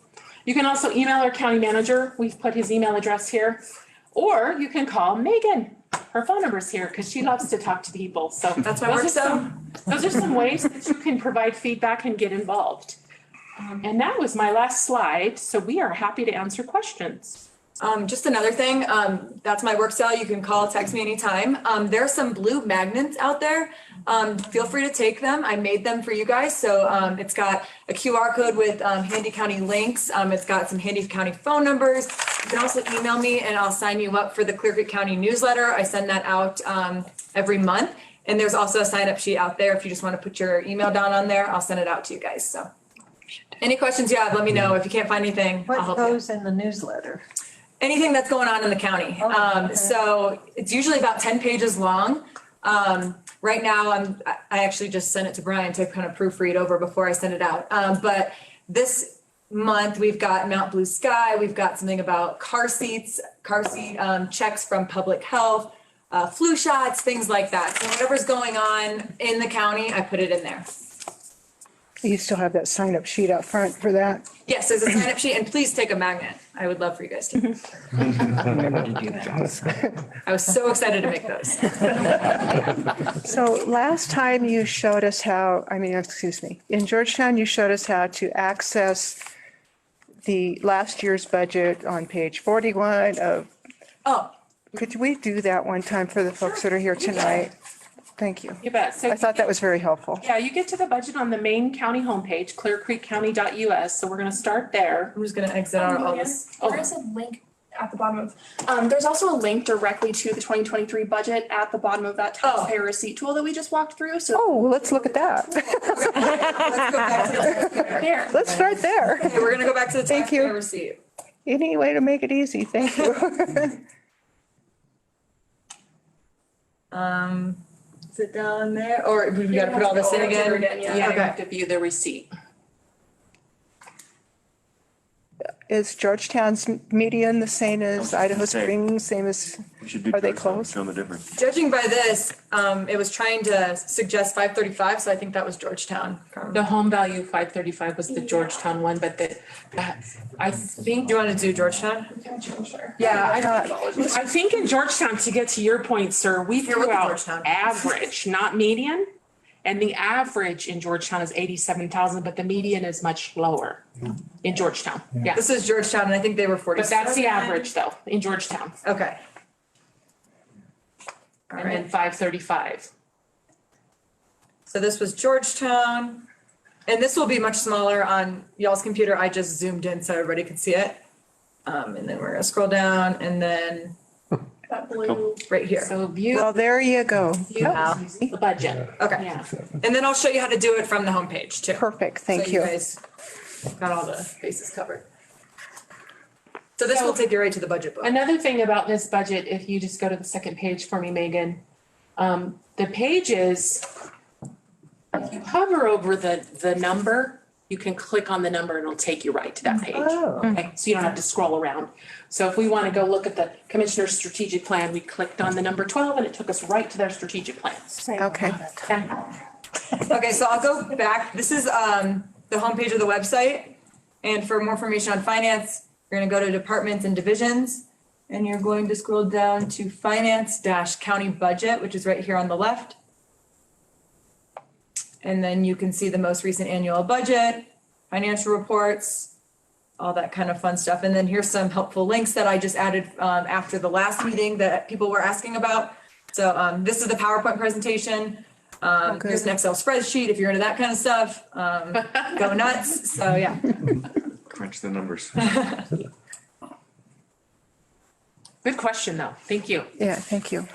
You can also email our county manager. We've put his email address here. Or you can call Megan. Her phone number's here because she loves to talk to people. So That's my work cell. those are some ways that you can provide feedback and get involved. And that was my last slide. So we are happy to answer questions. Just another thing, that's my work cell. You can call, text me anytime. There are some blue magnets out there. Feel free to take them. I made them for you guys. So it's got a QR code with Handy County links. It's got some Handy County phone numbers. You can also email me and I'll sign you up for the Clear Creek County newsletter. I send that out every month. And there's also a sign up sheet out there. If you just want to put your email down on there, I'll send it out to you guys. So any questions you have, let me know. If you can't find anything, I'll help you. What goes in the newsletter? Anything that's going on in the county. So it's usually about 10 pages long. Right now, I actually just sent it to Brian to kind of proofread over before I send it out. But this month, we've got Mount Blue Sky. We've got something about car seat checks from public health, flu shots, things like that. So whatever's going on in the county, I put it in there. You still have that sign-up sheet out front for that? Yes, there's a sign up sheet, and please take a magnet. I would love for you guys to. I was so excited to make those. So last time you showed us in Georgetown, you showed us how to access the last year's budget on page 41 of. Oh. Could we do that one time for the folks that are here tonight? Thank you. You bet. So I thought that was very helpful. yeah, you get to the budget on the main county homepage, clearcreekcounty.us. So we're going to start there. I'm just gonna exit out all this. Oh, There's a link at the bottom of, there's also a link directly to the 2023 budget at the bottom of that taxpayer receipt tool that we just walked through, so. Oh, well, let's look at that. Let's go back to the There. Let's start there. Okay, we're gonna go back to the Thank you. taxpayer receipt. Any way to make it easy. Thank you. Is it down there, or we gotta put all this in again? yeah, you Okay. have to view the receipt. Is Georgetown's median the same as Idaho Same. Springs, same as, We should do. Are they Georgetown, close? Show them the difference. Judging by this, it was trying to suggest 535, so I think that was Georgetown. The home value 535 was the Georgetown one, but I think. Do you wanna do Georgetown? Yeah, I think in Georgetown, to get to your point, sir, we Here threw with the out Georgetown. average, not median. And the average in Georgetown is 87,000, but the median is much lower in Georgetown. Yeah, This is Georgetown, and I think they were but 47. that's the average though, in Georgetown. Okay. All And then right, 535. so this was Georgetown, and this will be much smaller on y'all's computer. I just zoomed in so everybody could see it. And then we're gonna scroll down, and then That blue. right here. So view well, there you go. the budget. Okay, Yeah. and then I'll show you how to do it from the homepage too. Perfect, thank So you. guys got all the bases covered. So this will take you right to the budget book. Another thing about this budget, if you just go to the second page for me, Megan, the pages, if you hover over the number, you can click on the number and it'll take you right to that page. Oh. Okay, so you don't have to scroll around. So if we want to go look at the commissioner's strategic plan, we clicked on the number 12 and it took us right to their strategic plans. Okay. Okay. Okay, so I'll go back. This is the homepage of the website. And for more information on finance, you're gonna go to departments and divisions. And you're going to scroll down to finance-county budget, which is right here on the left. And then you can see the most recent annual budget, financial reports, all that kind of fun stuff. And then here's some helpful links that I just added after the last meeting that people were asking about. So this is the PowerPoint presentation. Here's an Excel spreadsheet if you're into that kind of stuff. Go nuts. So yeah. Crunch the numbers. Good question though. Thank you. Yeah, thank you.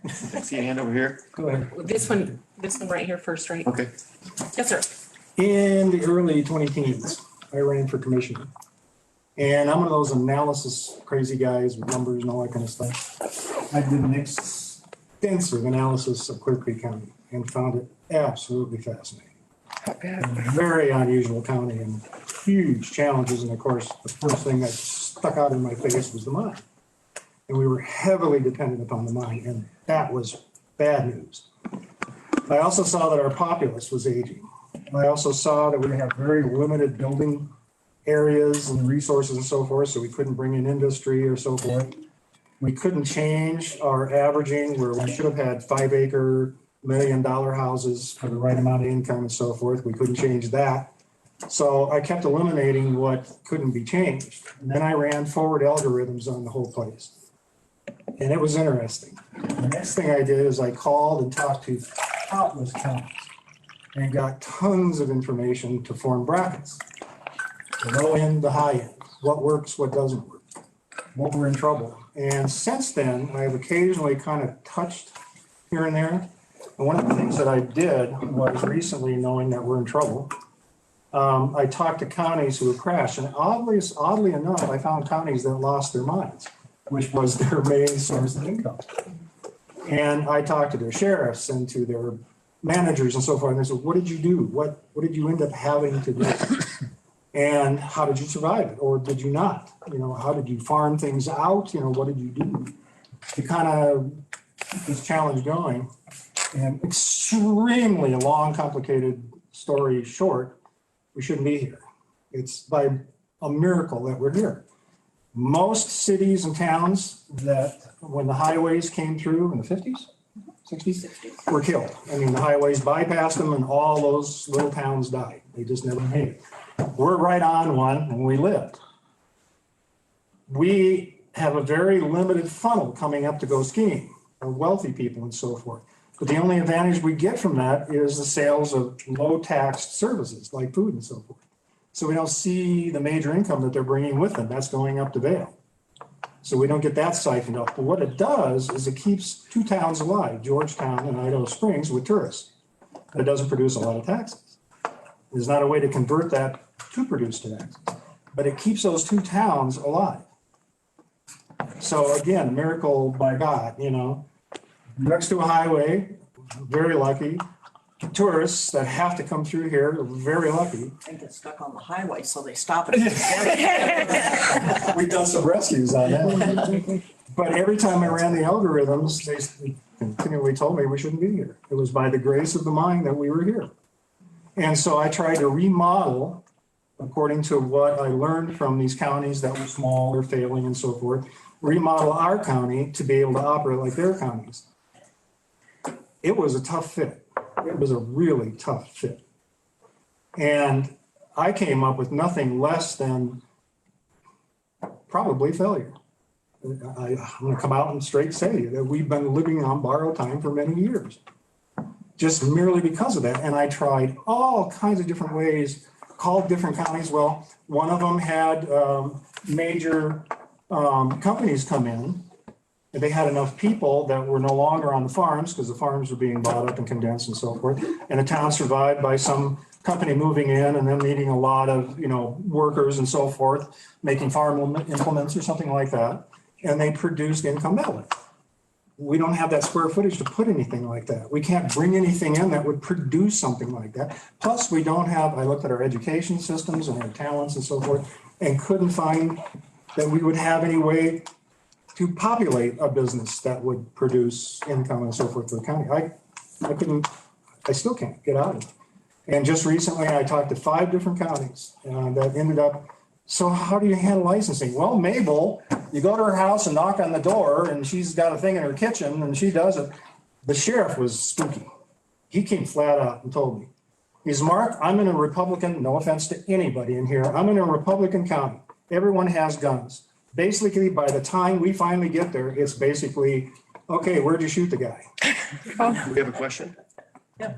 I see a hand over here. Go ahead. This one right here first, right? Okay. Yes, sir. In the early 2010s, I ran for commissioner. And I'm one of those analysis crazy guys with numbers and all that kind of stuff. I did an extensive analysis of Clear Creek County and found it absolutely fascinating. Very unusual county and huge challenges. And of course, the first thing that stuck out in my face was the mine. And we were heavily dependent upon the mine, and that was bad news. I also saw that our populace was aging. I also saw that we have very limited building areas and resources and so forth, so we couldn't bring in industry or so forth. We couldn't change our averaging where we should have had 5-acre, $1 million houses for the right amount of income and so forth. We couldn't change that. So I kept eliminating what couldn't be changed. And then I ran forward algorithms on the whole place. And it was interesting. The next thing I did is I called and talked to countless counties and got tons of information to form brackets. The low end, the high end, what works, what doesn't work, what we're in trouble. And since then, I've occasionally kind of touched here and there. And one of the things that I did was recently, knowing that we're in trouble, I talked to counties who have crashed. And oddly enough, I found counties that lost their mines, which was their main source of income. And I talked to their sheriffs and to their managers and so forth. And they said, what did you do? What did you end up having to do? And how did you survive it? Or did you not? You know, how did you farm things out? You know, what did you do to kind of keep this challenge going? And extremely long, complicated story short, we shouldn't be here. It's by a miracle that we're here. Most cities and towns that, when the highways came through in the 50s, 60s, were killed. I mean, the highways bypassed them and all those little towns died. They just never made it. We're right on one and we lived. We have a very limited funnel coming up to go skiing, of wealthy people and so forth. But the only advantage we get from that is the sales of low-taxed services like food and so forth. So we don't see the major income that they're bringing with them. That's going up to Vail. So we don't get that siphoned off. But what it does is it keeps two towns alive, Georgetown and Idaho Springs, with tourists. But it doesn't produce a lot of taxes. There's not a way to convert that to produce taxes. But it keeps those two towns alive. So again, miracle by God, you know. Next to a highway, very lucky. Tourists that have to come through here, very lucky. They get stuck on the highway, so they stop it. We've done some rescues on that. But every time I ran the algorithms, they continually told me we shouldn't be here. It was by the grace of the mind that we were here. And so I tried to remodel, according to what I learned from these counties that were small or failing and so forth, remodel our county to be able to operate like their counties. It was a tough fit. It was a really tough fit. And I came up with nothing less than probably failure. I'm going to come out and straight say that we've been living on borrowed time for many years, just merely because of that. And I tried all kinds of different ways, called different counties. Well, one of them had major companies come in. They had enough people that were no longer on the farms because the farms were being bought up and condensed and so forth. And the town survived by some company moving in and then needing a lot of, you know, workers and so forth, making farm implements or something like that. And they produced income that way. We don't have that square footage to put anything like that. We can't bring anything in that would produce something like that. Plus, we don't have, I looked at our education systems and our talents and so forth, and couldn't find that we would have any way to populate a business that would produce income and so forth for the county. I still can't get out of it. And just recently, I talked to 5 different counties that ended up, so how do you handle licensing? Well, Mabel, you go to her house and knock on the door and she's got a thing in her kitchen and she does it. The sheriff was spooky. He came flat out and told me, he's Mark, I'm in a Republican, no offense to anybody in here, I'm in a Republican county. Everyone has guns. Basically, by the time we finally get there, it's basically, okay, where'd you shoot the guy? We have a question? Yeah.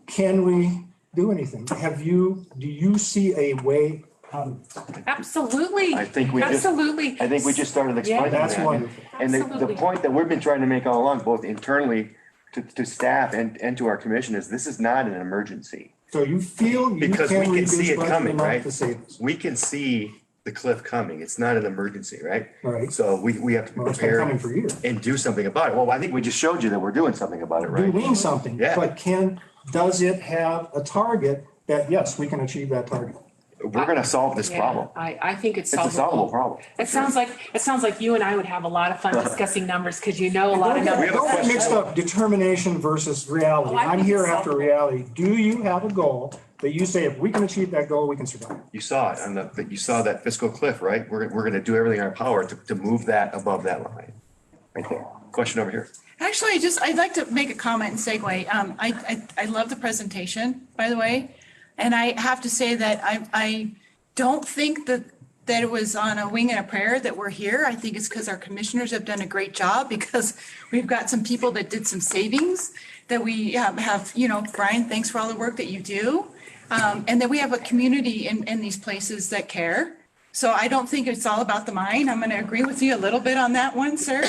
Can we do anything? Do you see a way out of it? Absolutely. I think we Absolutely. I think we just started explaining that. That's wonderful. And the Absolutely. point that we've been trying to make all along, both internally to staff and to our commission, is this is not an emergency. So you feel you Because we can can reduce see it budget coming, enough right? to save this? We can see the cliff coming. It's not an emergency, right? Right. So we have to be Well, it's been prepared coming for years. and do something about it. Well, I think we just showed you that we're doing something about it, right? Doing something, Yeah. but does it have a target that, yes, we can achieve that target? We're gonna solve this Yeah, problem. I think it's It's a solvable solvable. problem. It sounds like you and I would have a lot of fun discussing numbers because you know a lot of Don't numbers. get mixed up determination versus reality. Oh, I I'm think here it's after solvable. reality. Do you have a goal that you say, if we can achieve that goal, we can survive? You saw it on you saw that fiscal cliff, right? We're gonna do everything in our power to move that above that line. Right there. Question over here. Actually, I'd like to make a comment and segue. I love the presentation, by the way. And I have to say that I don't think that it was on a wing and a prayer that we're here. I think it's because our commissioners have done a great job because we've got some people that did some savings that we have, you know, Brian, thanks for all the work that you do. And then we have a community in these places that care. So I don't think it's all about the mine. I'm going to agree with you a little bit on that one, sir.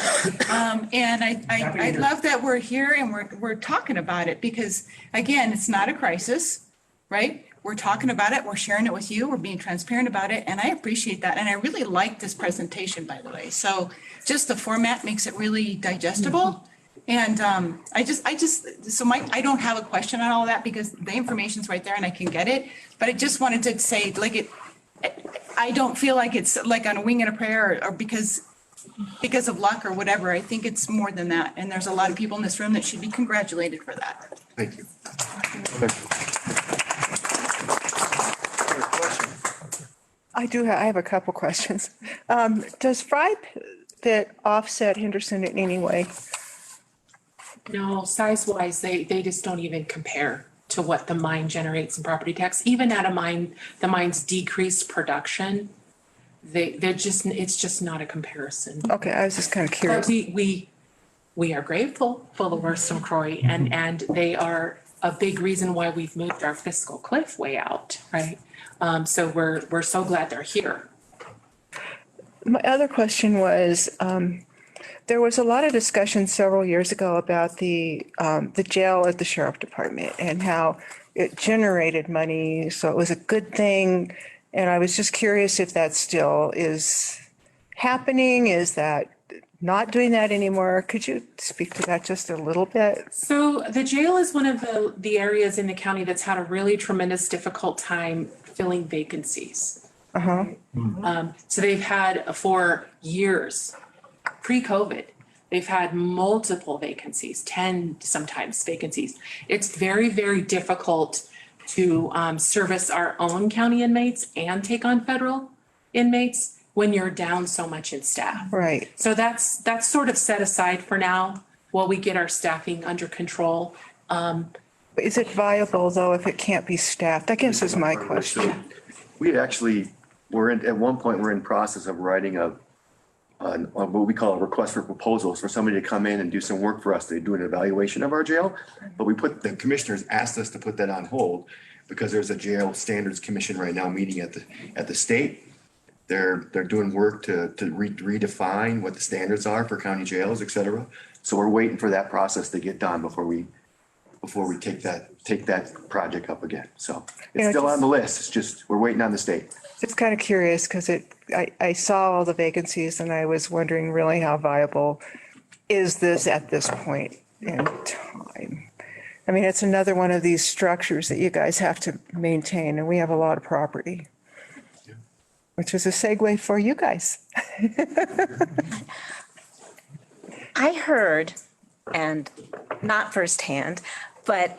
And I love that we're here and we're talking about it because, again, it's not a crisis, right? We're talking about it. We're sharing it with you. We're being transparent about it. And I appreciate that. And I really like this presentation, by the way. So just the format makes it really digestible. And I don't have a question on all that because the information's right there and I can get it. But I just wanted to say, I don't feel like it's like on a wing and a prayer or because of luck or whatever. I think it's more than that. And there's a lot of people in this room that should be congratulated for that. Thank you. I have a couple questions. Does Fry Pit offset Henderson in any way? No, size wise, they just don't even compare to what the mine generates in property tax. Even at a mine, the mine's decreased production, it's just not a comparison. Okay, I was just kind of But curious. we are grateful for Loris and Croy, and they are a big reason why we've moved our fiscal cliff way out, right? So we're so glad they're here. My other question was, there was a lot of discussion several years ago about the jail at the sheriff department and how it generated money, so it was a good thing. And I was just curious if that still is happening. Is that not doing that anymore? Could you speak to that just a little bit? So the jail is one of the areas in the county that's had a really tremendous difficult time filling vacancies. So they've had for years, pre-COVID, they've had multiple vacancies, 10 sometimes vacancies. It's very, very difficult to service our own county inmates and take on federal inmates when you're down so much in staff. Right. So that's sort of set aside for now while we get our staffing under control. Is it viable though if it can't be staffed? I guess is my question. We actually at one point, we're in process of writing what we call a request for proposals for somebody to come in and do some work for us to do an evaluation of our jail. But the commissioners asked us to put that on hold because there's a jail standards commission right now meeting at the state. They're doing work to redefine what the standards are for county jails, et cetera. So we're waiting for that process to get done before we take that project up again. So it's still on the list. It's just, we're waiting on the state. Just kind of curious because I saw all the vacancies and I was wondering really how viable is this at this point in time? I mean, it's another one of these structures that you guys have to maintain, and we have a lot of property, which is a segue for you guys. I heard, and not firsthand, but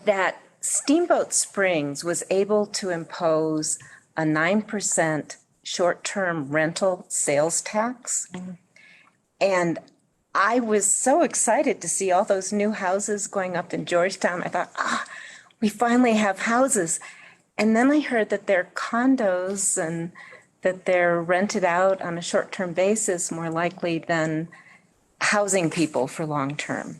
that Steamboat Springs was able to impose a 9% short-term rental sales tax. And I was so excited to see all those new houses going up in Georgetown. I thought, we finally have houses. And then I heard that they're condos and that they're rented out on a short-term basis more likely than housing people for long-term.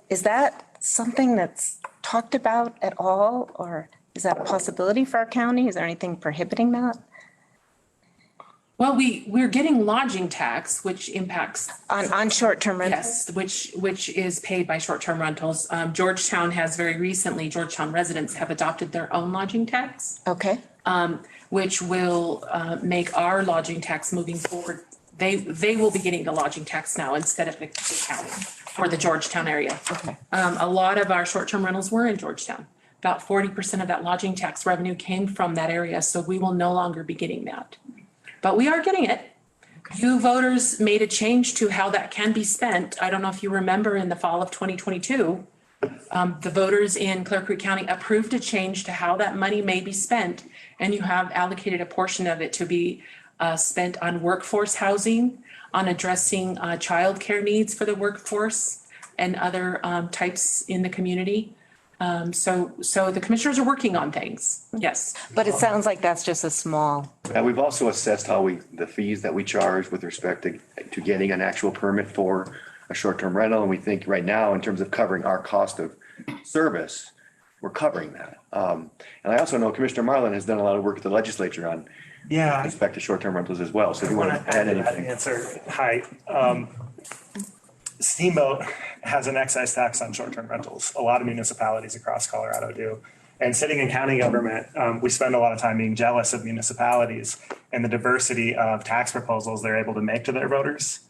Is that something that's talked about at all, or is that a possibility for our county? Is there anything prohibiting that? Well, we're getting lodging tax, which impacts on short-term rentals. Yes, which is paid by short-term rentals. Georgetown residents have adopted their own lodging tax. Okay. Which will make our lodging tax moving forward. They will be getting the lodging tax now instead of the county for the Georgetown area. Okay. A lot of our short-term rentals were in Georgetown. About 40% of that lodging tax revenue came from that area, so we will no longer be getting that. But we are getting it. You voters made a change to how that can be spent. I don't know if you remember in the fall of 2022, the voters in Clear Creek County approved a change to how that money may be spent, and you have allocated a portion of it to be spent on workforce housing, on addressing childcare needs for the workforce and other types in the community. So the commissioners are working on things, yes. But it sounds like that's just a small. And we've also assessed the fees that we charge with respect to getting an actual permit for a short-term rental. And we think right now, in terms of covering our cost of service, we're covering that. And I also know Commissioner Marlin has done a lot of work with the legislature on respect to short-term rentals as well. So if you want to add anything. Hi. Steamboat has an excise tax on short-term rentals. A lot of municipalities across Colorado do. And sitting in county government, we spend a lot of time being jealous of municipalities and the diversity of tax proposals they're able to make to their voters.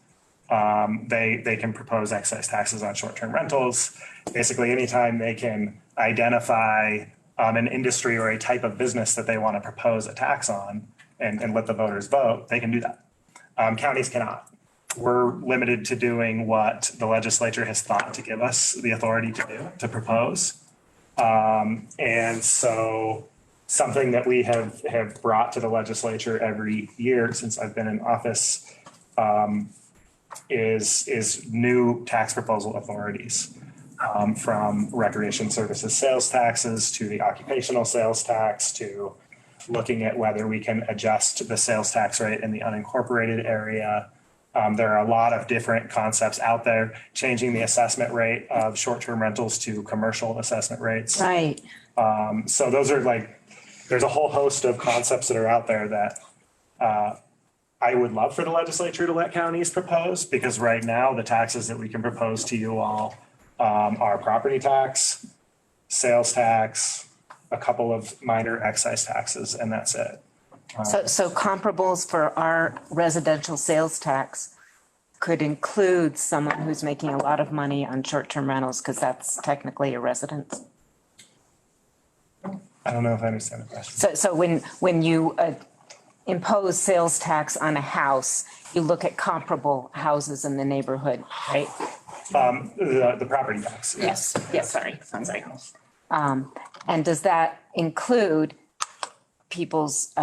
They can propose excise taxes on short-term rentals. Basically, anytime they can identify an industry or a type of business that they want to propose a tax on and let the voters vote, they can do that. Counties cannot. We're limited to doing what the legislature has thought to give us the authority to do, to propose. And so something that we have brought to the legislature every year since I've been in office is new tax proposal authorities, from recreation services sales taxes to the occupational sales tax to looking at whether we can adjust the sales tax rate in the unincorporated area. There are a lot of different concepts out there, changing the assessment rate of short-term rentals to commercial assessment rates. Right. So those are like, there's a whole host of concepts that are out there that I would love for the legislature to let counties propose, because right now the taxes that we can propose to you all are property tax, sales tax, a couple of minor excise taxes, and that's it. So comparables for our residential sales tax could include someone who's making a lot of money on short-term rentals, because that's technically a residence. I don't know if I understand the question. So when you impose sales tax on a house, you look at comparable houses in the neighborhood, right? The property tax. Yes, sorry. And does that include people's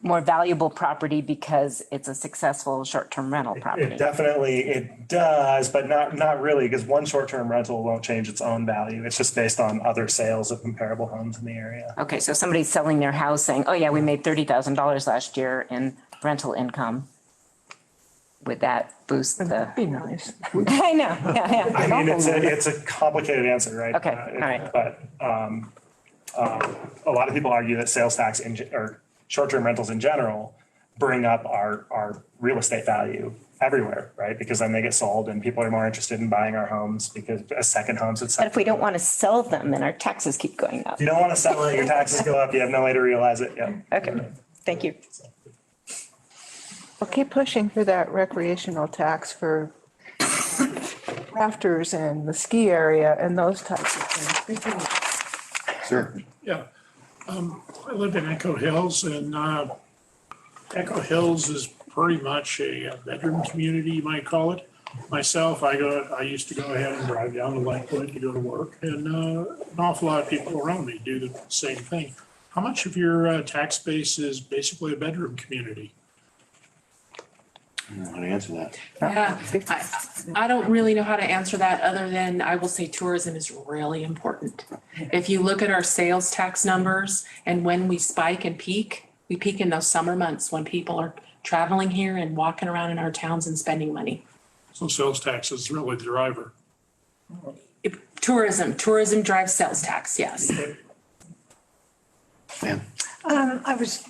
more valuable property because it's a successful short-term rental property? It does, but not really, because one short-term rental won't change its own value. It's just based on other sales of comparable homes in the area. Okay, so somebody's selling their house saying, oh yeah, we made $30,000 last year in rental income. Would that boost the? That'd be nice. I know, yeah. I mean, it's a complicated answer, right? Okay, all right. But a lot of people argue that sales tax or short-term rentals in general bring up our real estate value everywhere, right? Because then they get sold and people are more interested in buying our homes because as second homes, it's. But if we don't want to sell them, then our taxes keep going up. If you don't want to sell it, your taxes go up. You have no way to realize it. Yeah. Okay, thank you. We'll keep pushing for that recreational tax for rafters and the ski area and those types of things. Sure. Yeah. I live in Echo Hills, and Echo Hills is pretty much a bedroom community, you might call it. Myself, I used to go ahead and drive down to Lakewood to go to work, and an awful lot of people around me do the same thing. How much of your tax base is basically a bedroom community? I don't know how to answer that. Yeah, I don't really know how to answer that, other than I will say tourism is really important. If you look at our sales tax numbers and when we spike and peak, we peak in those summer months when people are traveling here and walking around in our towns and spending money. So sales tax is really the driver. Tourism drives sales tax, yes. I was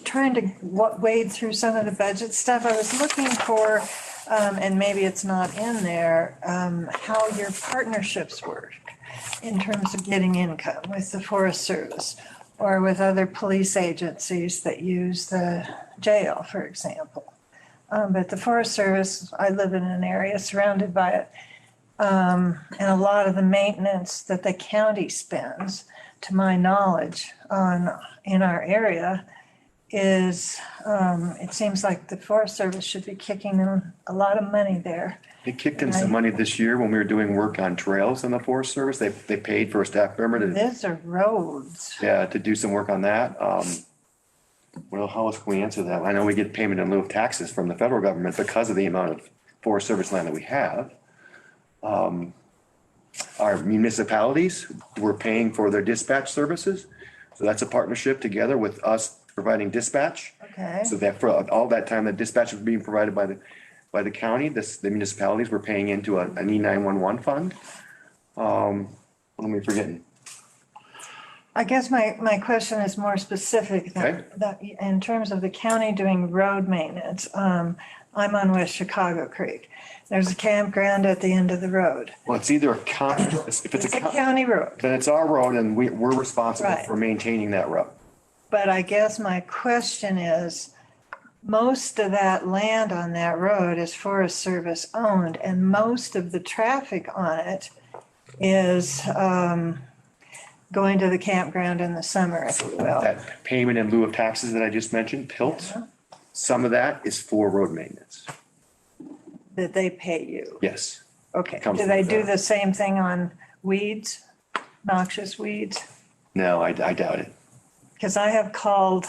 trying to wade through some of the budget stuff. I was looking for, and maybe it's not in there, how your partnerships work in terms of getting income with the Forest Service or with other police agencies that use the jail, for example. But the Forest Service, I live in an area surrounded by it, and a lot of the maintenance that the county spends, to my knowledge, in our area is, it seems like the Forest Service should be kicking them a lot of money there. They kicked in some money this year when we were doing work on trails in the Forest Service. They paid for a staff member to, These are roads. to do some work on that. Well, how else can we answer that? I know we get payment in lieu of taxes from the federal government because of the amount of Forest Service land that we have. Our municipalities, we're paying for their dispatch services. So that's a partnership together with us providing dispatch. Okay. So that for all that time, the dispatch was being provided by the county, the municipalities were paying into an E911 fund. What am I forgetting? I guess my question is more specific that in terms of the county doing road maintenance. I'm on West Chicago Creek. There's a campground at the end of the road. Well, it's either a county, if it's a county road. then it's our road and we're responsible Right. for maintaining that road. But I guess my question is, most of that land on that road is Forest Service owned, and most of the traffic on it is going to the campground in the summer, if you will. That payment in lieu of taxes that I just mentioned, PILT, some of that is for road maintenance. That they pay you. Yes. Okay. Comes Do they from do that. the same thing on weeds, noxious weeds? No, I doubt it. Because I have called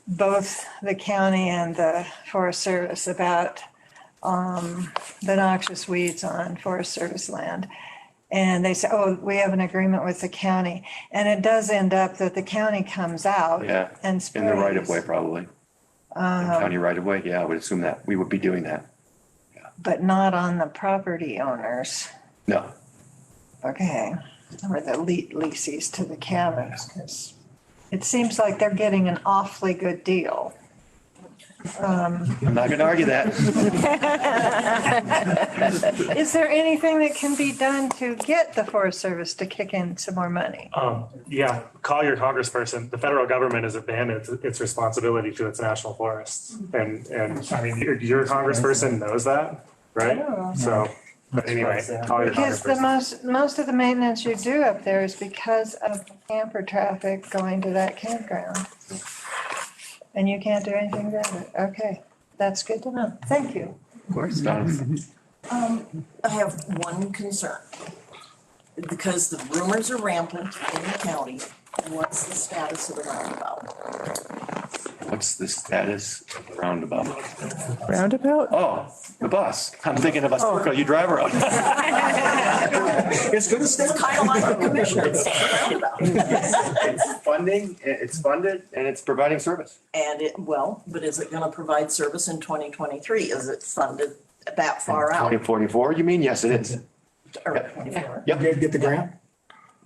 both the county and the Forest Service about the noxious weeds on Forest Service land. And they say, oh, we have an agreement with the county. And it does end up that the county comes out Yeah, and sprays. in the right of way, probably. County right of way, yeah, I would assume that. We would be doing that. But not on the property owners. No. Okay, or the leases to the cabins, 'cause it seems like they're getting an awfully good deal. I'm not gonna argue that. Is there anything that can be done to get the Forest Service to kick in some more money? Yeah, call your congressperson. The federal government has abandoned its responsibility to its national forests. And I mean, your congressperson knows that, right? So, but anyway, call your Because the congressperson. most of the maintenance you do up there is because of camper traffic going to that campground. And you can't do anything about it. Okay, that's good to know. Thank you. Of course, Don. I have one concern. Because the rumors are rampant in the county, what's the status of the roundabout? What's the status of the roundabout? Roundabout? Oh, the bus. I'm thinking of a circle you drive around. It's gonna stay kind of like the commission. It's a roundabout. It's funding, it's funded, and it's providing service. And but is it gonna provide service in 2023? Is it funded that far out? 2044, you mean? Yes, it is. Or Yep. 24? Yep. Get the grant?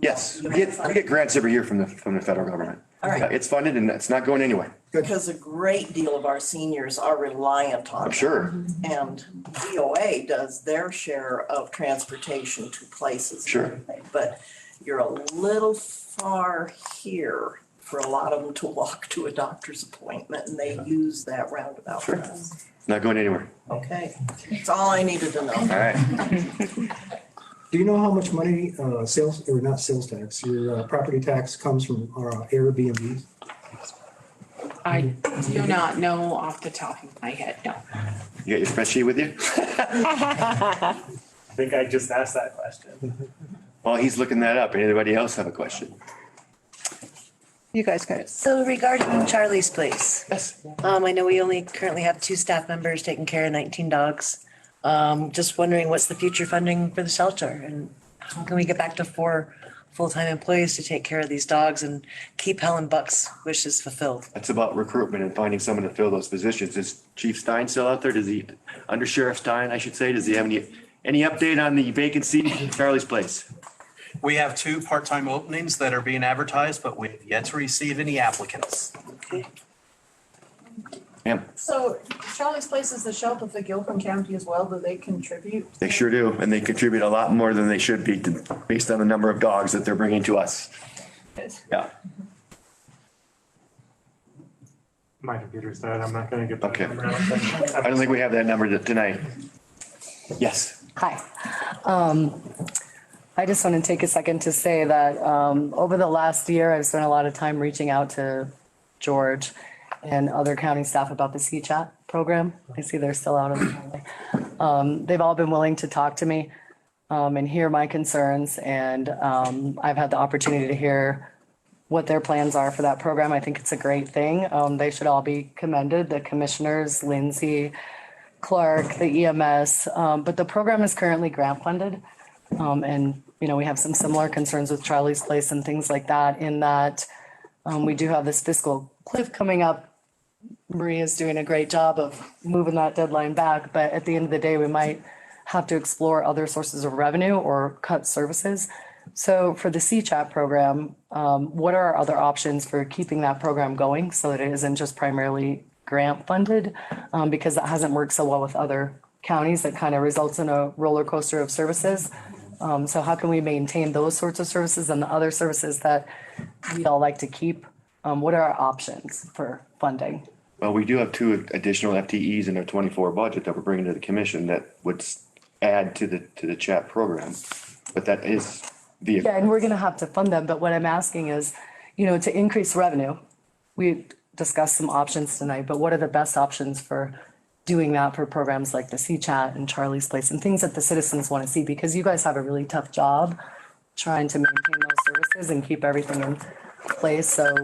Yes, we get grants every year from the federal government. All right. Yeah, it's funded and it's not going anywhere. Because a great deal of our seniors are reliant on I'm it. sure. And VOA does their share of transportation to places. Sure. and everything, But you're a little far here for a lot of them to walk to a doctor's appointment, and they use that roundabout. Sure. It's not going anywhere. Okay, that's all I needed to know. All right. Do you know how much money, sales, or not sales tax, your property tax comes from Airbnb? I do not know off the top of my head, no. You got your spreadsheet with you? I think I just asked that question. While he's looking that up, anybody else have a question? You guys got it. So regarding Charlie's Place. Yes. I know we only currently have 2 staff members taking care of 19 dogs. Just wondering what's the future funding for the shelter and how can we get back to 4 full-time employees to take care of these dogs and keep Helen Buck's wishes fulfilled? That's about recruitment and finding someone to fill those positions. Is Chief Stein still out there? Under Sheriff Stein, I should say, does he have any update on the vacancy in Charlie's Place? We have 2 part-time openings that are being advertised, but we've yet to receive any applicants. Okay. Ma'am, So Charlie's Place is the shelter of the Gilpin County as well. Do they contribute? they sure do, and they contribute a lot more than they should be based on the number of dogs that they're bringing to us. Yeah. My computer's dead. I'm not gonna get that. Okay. number out. I don't think we have that number tonight. Yes. Hi. I just want to take a second to say that over the last year, I've spent a lot of time reaching out to George and other county staff about the CCHAT program. I see they're still out on the hallway. They've all been willing to talk to me and hear my concerns. And I've had the opportunity to hear what their plans are for that program. I think it's a great thing. They should all be commended, the commissioners, Lindsay, Clark, the EMS. But the program is currently grant funded. And, you know, we have some similar concerns with Charlie's Place and things like that in that we do have this fiscal cliff coming up. Maria's doing a great job of moving that deadline back, but at the end of the day, we might have to explore other sources of revenue or cut services. So for the CCHAT program, what are our other options for keeping that program going so that it isn't just primarily grant funded? Because that hasn't worked so well with other counties. That kind of results in a roller coaster of services. So how can we maintain those sorts of services and the other services that we all like to keep? What are our options for funding? Well, we do have 2 additional FTEs in our 24 budget that we're bringing to the commission that would add to the chat program. But that is vehicle. Yeah, and we're gonna have to fund them, but what I'm asking is, you know, to increase revenue, we discussed some options tonight, but what are the best options for doing that for programs like the CCHAT and Charlie's Place and things that the citizens want to see? Because you guys have a really tough job trying to maintain those services and keep everything in place. So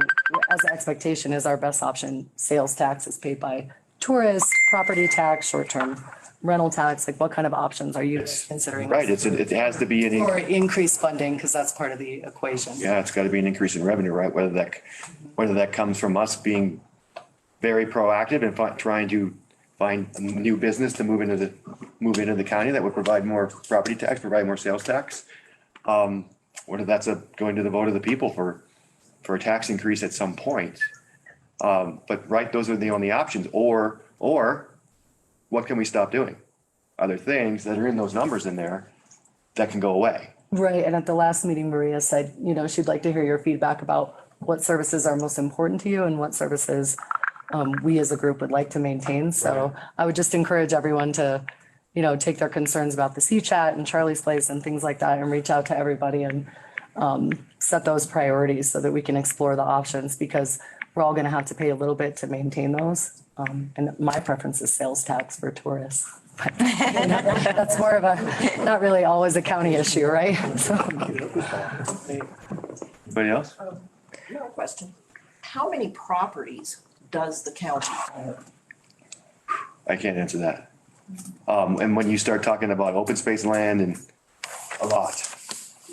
as the expectation is our best option, sales tax is paid by tourist, property tax, short-term rental tax, like what kind of options are you considering? Right, it has to be Or an, increased funding, because that's part of the equation. yeah, it's gotta be an increase in revenue, right? Whether that comes from us being very proactive and trying to find new business to move into the county that would provide more property tax, provide more sales tax. Whether that's going to the vote of the people for a tax increase at some point. But right, those are the only options, or what can we stop doing? Are there things that are in those numbers in there that can go away? Right, and at the last meeting, Maria said, she'd like to hear your feedback about what services are most important to you and what services we as a group would like to maintain. So I would just encourage everyone to, take their concerns about the CCHAT and Charlie's Place and things like that and reach out to everybody and set those priorities so that we can explore the options, because we're all going to have to pay a little bit to maintain those. And my preference is sales tax for tourists. But that's more of a, not really always a county issue, right? So. Anybody else? No question. How many properties does the county own? I can't answer that. And when you start talking about open space land and a lot,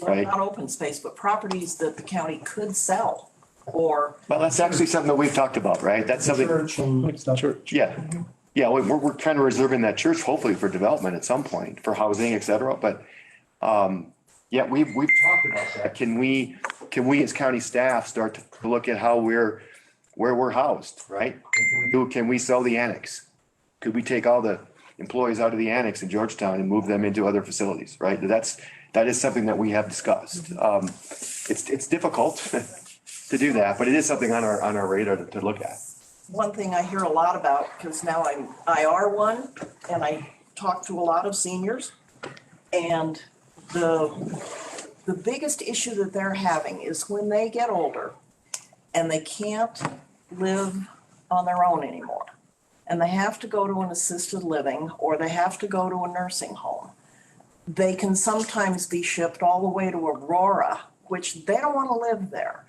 right? Not open space, but properties that the county could sell or. Well, that's actually something that we've talked about, right? That's something. Church. Yeah. Yeah, we're kind of reserving that church hopefully for development at some point, for housing, et cetera. But, yeah, we've talked about that. Can we as county staff start to look at how where we're housed, right? Can we sell the annex? Could we take all the employees out of the annex in Georgetown and move them into other facilities, right? That is something that we have discussed. It's difficult to do that, but it is something on our radar to look at. One thing I hear a lot about, because now I'm IR1 and I talk to a lot of seniors, and the biggest issue that they're having is when they get older and they can't live on their own anymore, and they have to go to an assisted living or they have to go to a nursing home. They can sometimes be shipped all the way to Aurora, which they don't want to live there.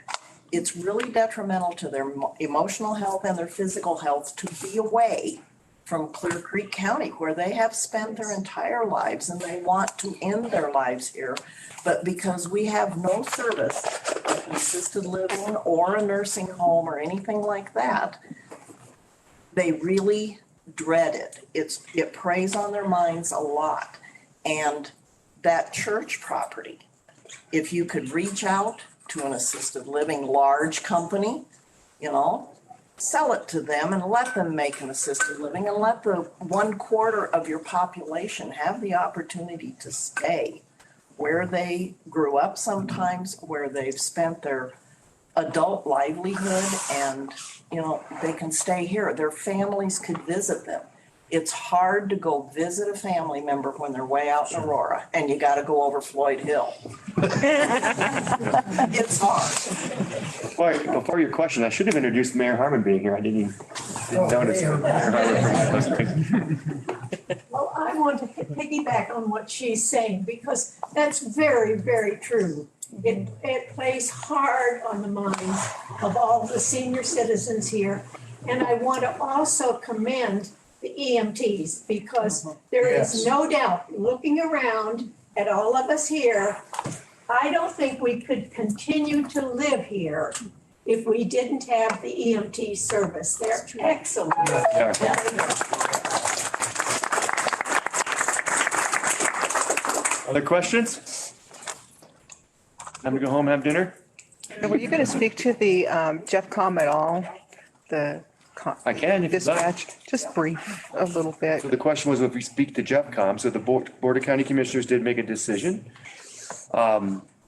It's really detrimental to their emotional health and their physical health to be away from Clear Creek County, where they have spent their entire lives and they want to end their lives here. But because we have no service, like assisted living or a nursing home or anything like that, they really dread it. It preys on their minds a lot. And that church property, if you could reach out to an assisted living large company, sell it to them and let them make an assisted living and let the 1/4 of your population have the opportunity to stay where they grew up sometimes, where they've spent their adult livelihood, and, they can stay here. Their families could visit them. It's hard to go visit a family member when they're way out in Aurora and you got to go over Floyd Hill. It's hard. Boy, before your question, I should have introduced Mayor Harmon being here. I didn't notice. Well, I want to piggyback on what she's saying, because that's very, very true. It plays hard on the minds of all the senior citizens here. And I want to also commend the EMTs, because there is no doubt, looking around at all of us here, I don't think we could continue to live here if we didn't have the EMT service. They're excellent. Other questions? Time to go home, have dinner? Were you going to speak to the Jeff Com at all? I can, if you'd like. Dispatch, just brief a little bit. So the question was if we speak to Jeff Com, so the Board of County Commissioners did make a decision.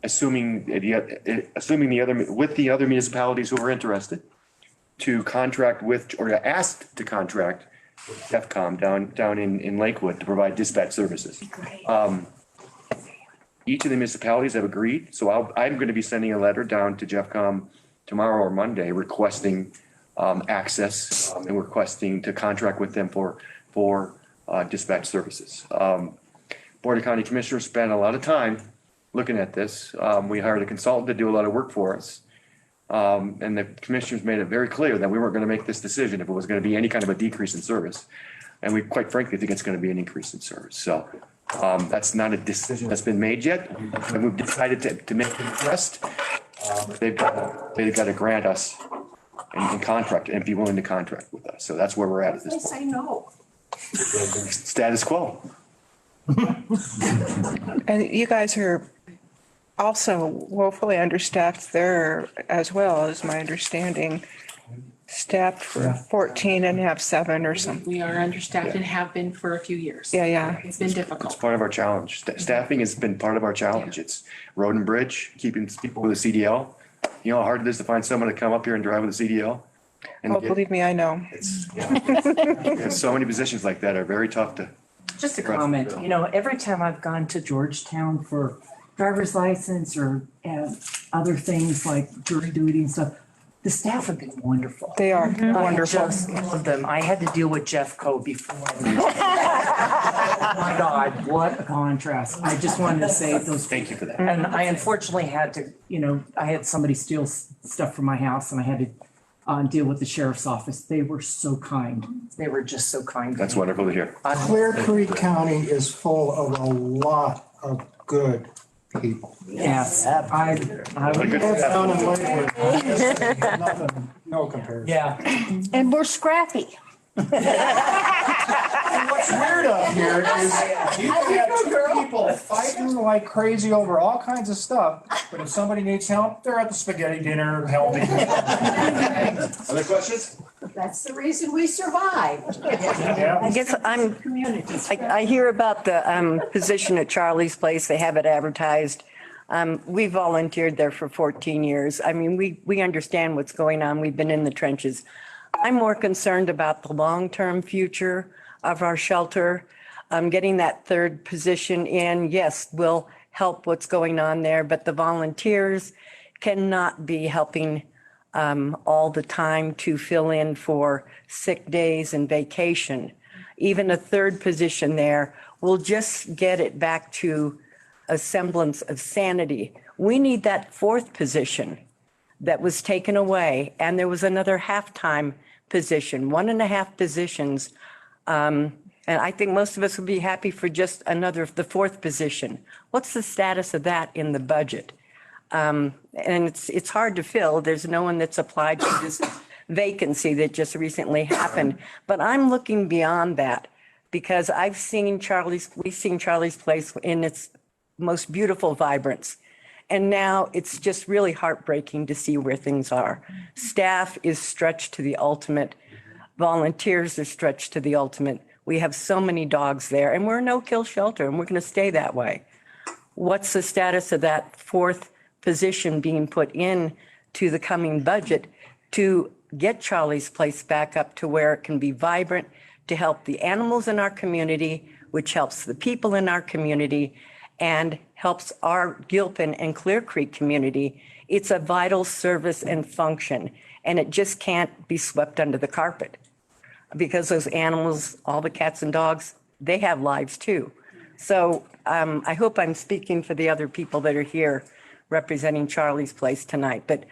Assuming with the other municipalities who were interested to contract with, or asked to contract with Jeff Com down in Lakewood to provide dispatch services. Each of the municipalities have agreed, so I'm going to be sending a letter down to Jeff Com tomorrow or Monday requesting access and requesting to contract with them for dispatch services. Board of County Commissioners spent a lot of time looking at this. We hired a consultant to do a lot of work for us. And the commissioners made it very clear that we weren't going to make this decision if it was going to be any kind of a decrease in service. And we quite frankly think it's going to be an increase in service. So that's not a decision that's been made yet. And we've decided to make the request. They've got to grant us and contract and be willing to contract with us. So that's where we're at They this say point. no. Status quo. And you guys are also woefully understaffed there as well, is my understanding. Staffed for 14 and have 7 or something. We are understaffed and have been for a few years. Yeah, yeah. It's been difficult. It's part of our challenge. Staffing has been part of our challenge. It's road and bridge, keeping people with a CDL. You know how hard it is to find someone to come up here and drive with a CDL? And Oh, believe me, I know. so many positions like that are very tough to. Just a comment, you know, every time I've gone to Georgetown for driver's license or other things like jury duty and stuff, the staff have been wonderful. They are wonderful. I just love them. I had to deal with Jeff Coe before. My God, what a contrast. I just wanted to say those. Thank you for that. And I unfortunately had to, you know, I had somebody steal stuff from my house and I had to deal with the sheriff's office. They were so kind. They were just so kind. That's wonderful to hear. Clear Creek County is full of a lot of good people. Yes, Down in Lakewood, nothing, no comparison. Yeah. And we're scrappy. And what's weird out here is you can have two people fighting like crazy over all kinds of stuff, but if somebody needs help, they're at the spaghetti dinner helping. Other questions? That's the reason we survived. I guess I hear about the position at Charlie's Place. They have it advertised. We volunteered there for 14 years. I mean, we understand what's going on. We've been in the trenches. I'm more concerned about the long-term future of our shelter. Getting that third position in, yes, will help what's going on there, but the volunteers cannot be helping all the time to fill in for sick days and vacation. Even a third position there will just get it back to a semblance of sanity. We need that fourth position that was taken away, and there was another half-time position, 1.5 positions. And I think most of us would be happy for just the fourth position. What's the status of that in the budget? And it's hard to fill. There's no one that's applied for this vacancy that just recently happened. But I'm looking beyond that because we've seen Charlie's Place in its most beautiful vibrance. And now it's just really heartbreaking to see where things are. Staff is stretched to the ultimate. Volunteers are stretched to the ultimate. We have so many dogs there and we're a no-kill shelter and we're going to stay that way. What's the status of that fourth position being put in to the coming budget to get Charlie's Place back up to where it can be vibrant, to help the animals in our community, which helps the people in our community and helps our Gilpin and Clear Creek community. It's a vital service and function, and it just can't be swept under the carpet because those animals, all the cats and dogs, they have lives too. So I hope I'm speaking for the other people that are here representing Charlie's Place tonight, but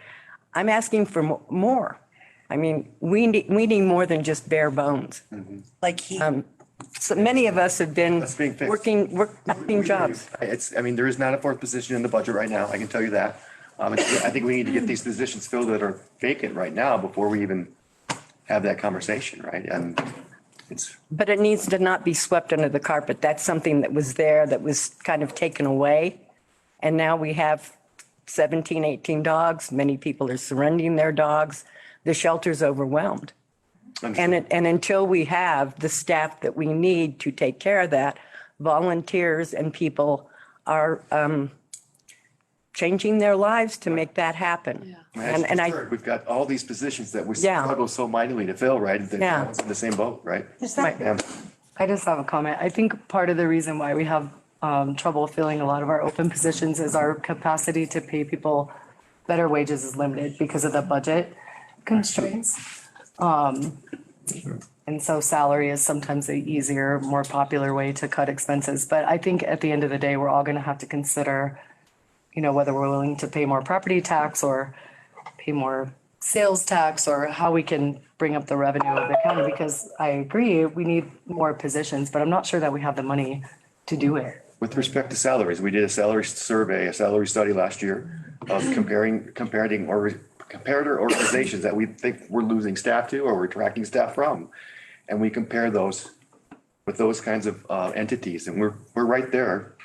I'm asking for more. I mean, we need more than just bare bones. Like so many of us have been working jobs. There is not a fourth position in the budget right now. I can tell you that. I think we need to get these positions filled that are vacant right now before we even have that conversation, right? And But it needs to not be swept under the carpet. That's something that was there that was kind of taken away. And now we have 17, 18 dogs. Many people are surrendering their dogs. The shelter's overwhelmed. And until we have the staff that we need to take care of that, volunteers and people are changing their lives to make that happen. we've got all these positions that we struggle so mightily to fill, right? Yeah. It's in the same boat, right? I just have a comment. I think part of the reason why we have trouble filling a lot of our open positions is our capacity to pay people better wages is limited because of the budget constraints. And so salary is sometimes the easier, more popular way to cut expenses. But I think at the end of the day, we're all going to have to consider, whether we're willing to pay more property tax or pay more sales tax or how we can bring up the revenue of the county, because I agree, we need more positions, but I'm not sure that we have the money to do it. With respect to salaries, we did a salary survey, a salary study last year of comparing comparator organizations that we think we're losing staff to or we're attracting staff from. And we compare those with those kinds of entities, and we're right there.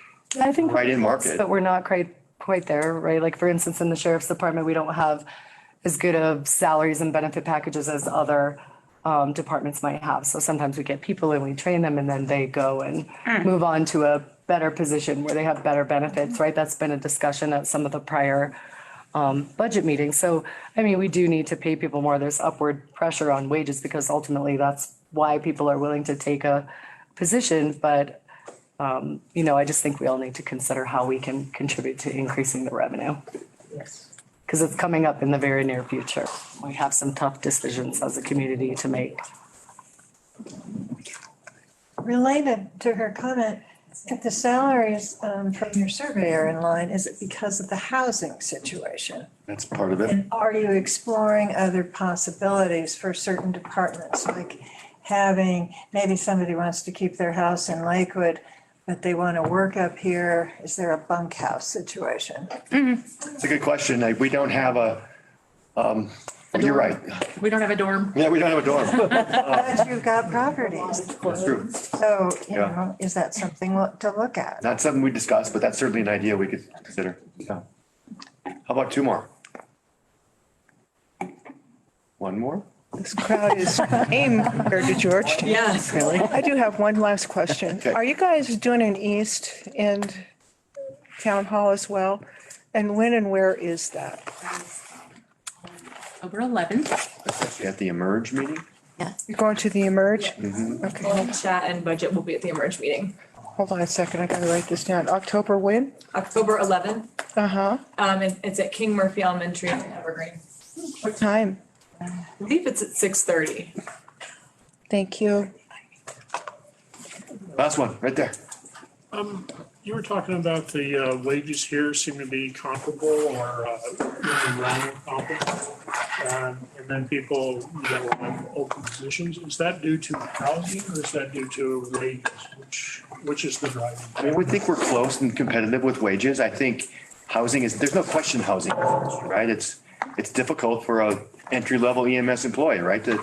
I think right in market. But we're not quite there, right? Like, for instance, in the sheriff's department, we don't have as good of salaries and benefit packages as other departments might have. So sometimes we get people and we train them and then they go and move on to a better position where they have better benefits, right? That's been a discussion at some of the prior budget meetings. So, I mean, we do need to pay people more. There's upward pressure on wages because ultimately that's why people are willing to take a position. But, I just think we all need to consider how we can contribute to increasing the revenue. Yes. Because it's coming up in the very near future. We have some tough decisions as a community to make. Related to her comment, if the salaries from your survey are in line, is it because of the housing situation? That's part of it. And are you exploring other possibilities for certain departments, like having, maybe somebody wants to keep their house in Lakewood, but they want to work up here? Is there a bunkhouse situation? It's a good question. We don't have you're right. We don't have a dorm. Yeah, we don't have a dorm. But you've got properties. That's true. So, is that something to look at? Not something we discussed, but that's certainly an idea we could consider. Yeah. How about two more? One more? This crowd is aimed to Georgetown. Yes. Really? I do have one last question. Okay. Are you guys doing an East End Town Hall as well? And when and where is that? October 11th. At the Emerge meeting? You're going to the Emerge? Mm-hmm. Okay, Chat and budget will be at the Emerge meeting. hold on a second. I gotta write this down. October when? October 11th. Uh-huh. And it's at King Murphy Elementary in Evergreen. What time? I believe it's at 6:30. Thank you. Last one, right there. You were talking about the wages here seem to be comparable or around comparable. And then people have open positions. Is that due to housing or is that due to wages? Which is the driving? I mean, we think we're close and competitive with wages. I think there's no question housing, right? It's difficult for a entry-level EMS employee, right, to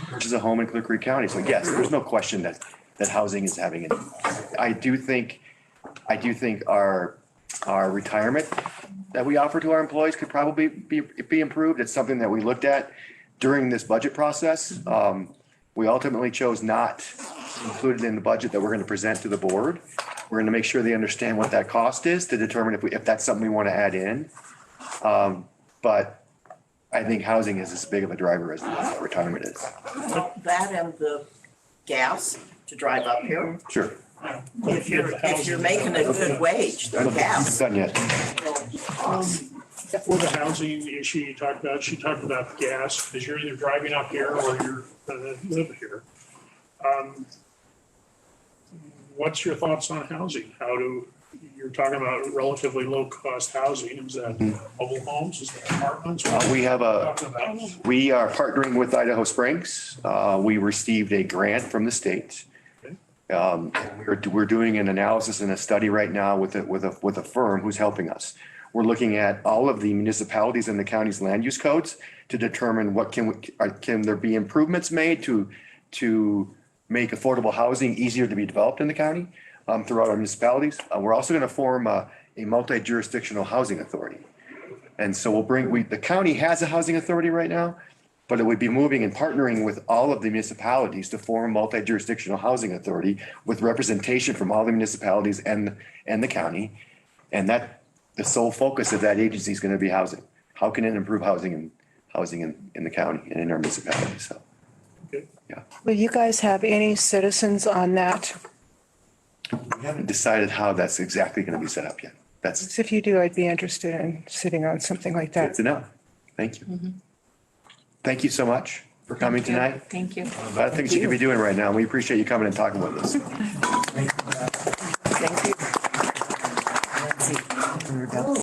purchase a home in Clear Creek County. So yes, there's no question that housing is having it. I do think our retirement that we offer to our employees could probably be improved. It's something that we looked at during this budget process. We ultimately chose not to include it in the budget that we're going to present to the board. We're going to make sure they understand what that cost is to determine if that's something we want to add in. But I think housing is as big of a driver as retirement is. That and the gas to drive up here. Sure. If you're making a good wage, the gas. Done yet. For the housing issue you talked about, she talked about gas, because you're either driving up here or you're gonna live here. What's your thoughts on housing? You're talking about relatively low-cost housing. Is that mobile homes? Is that apartments? We are partnering with Idaho Springs. We received a grant from the state. We're doing an analysis and a study right now with a firm who's helping us. We're looking at all of the municipalities in the county's land use codes to determine can there be improvements made to make affordable housing easier to be developed in the county throughout our municipalities. We're also going to form a multi-jurisdictional housing authority. And so the county has a housing authority right now, but it would be moving and partnering with all of the municipalities to form a multi-jurisdictional housing authority with representation from all the municipalities and the county. And the sole focus of that agency is going to be housing. How can it improve housing in the county and in our municipalities? So, yeah. Will you guys have any citizens on that? We haven't decided how that's exactly going to be set up yet. If you do, I'd be interested in sitting on something like that. Good to know. Thank you. Thank you so much for coming tonight. Thank you. A lot of things you could be doing right now. We appreciate you coming and talking with us. Thank you.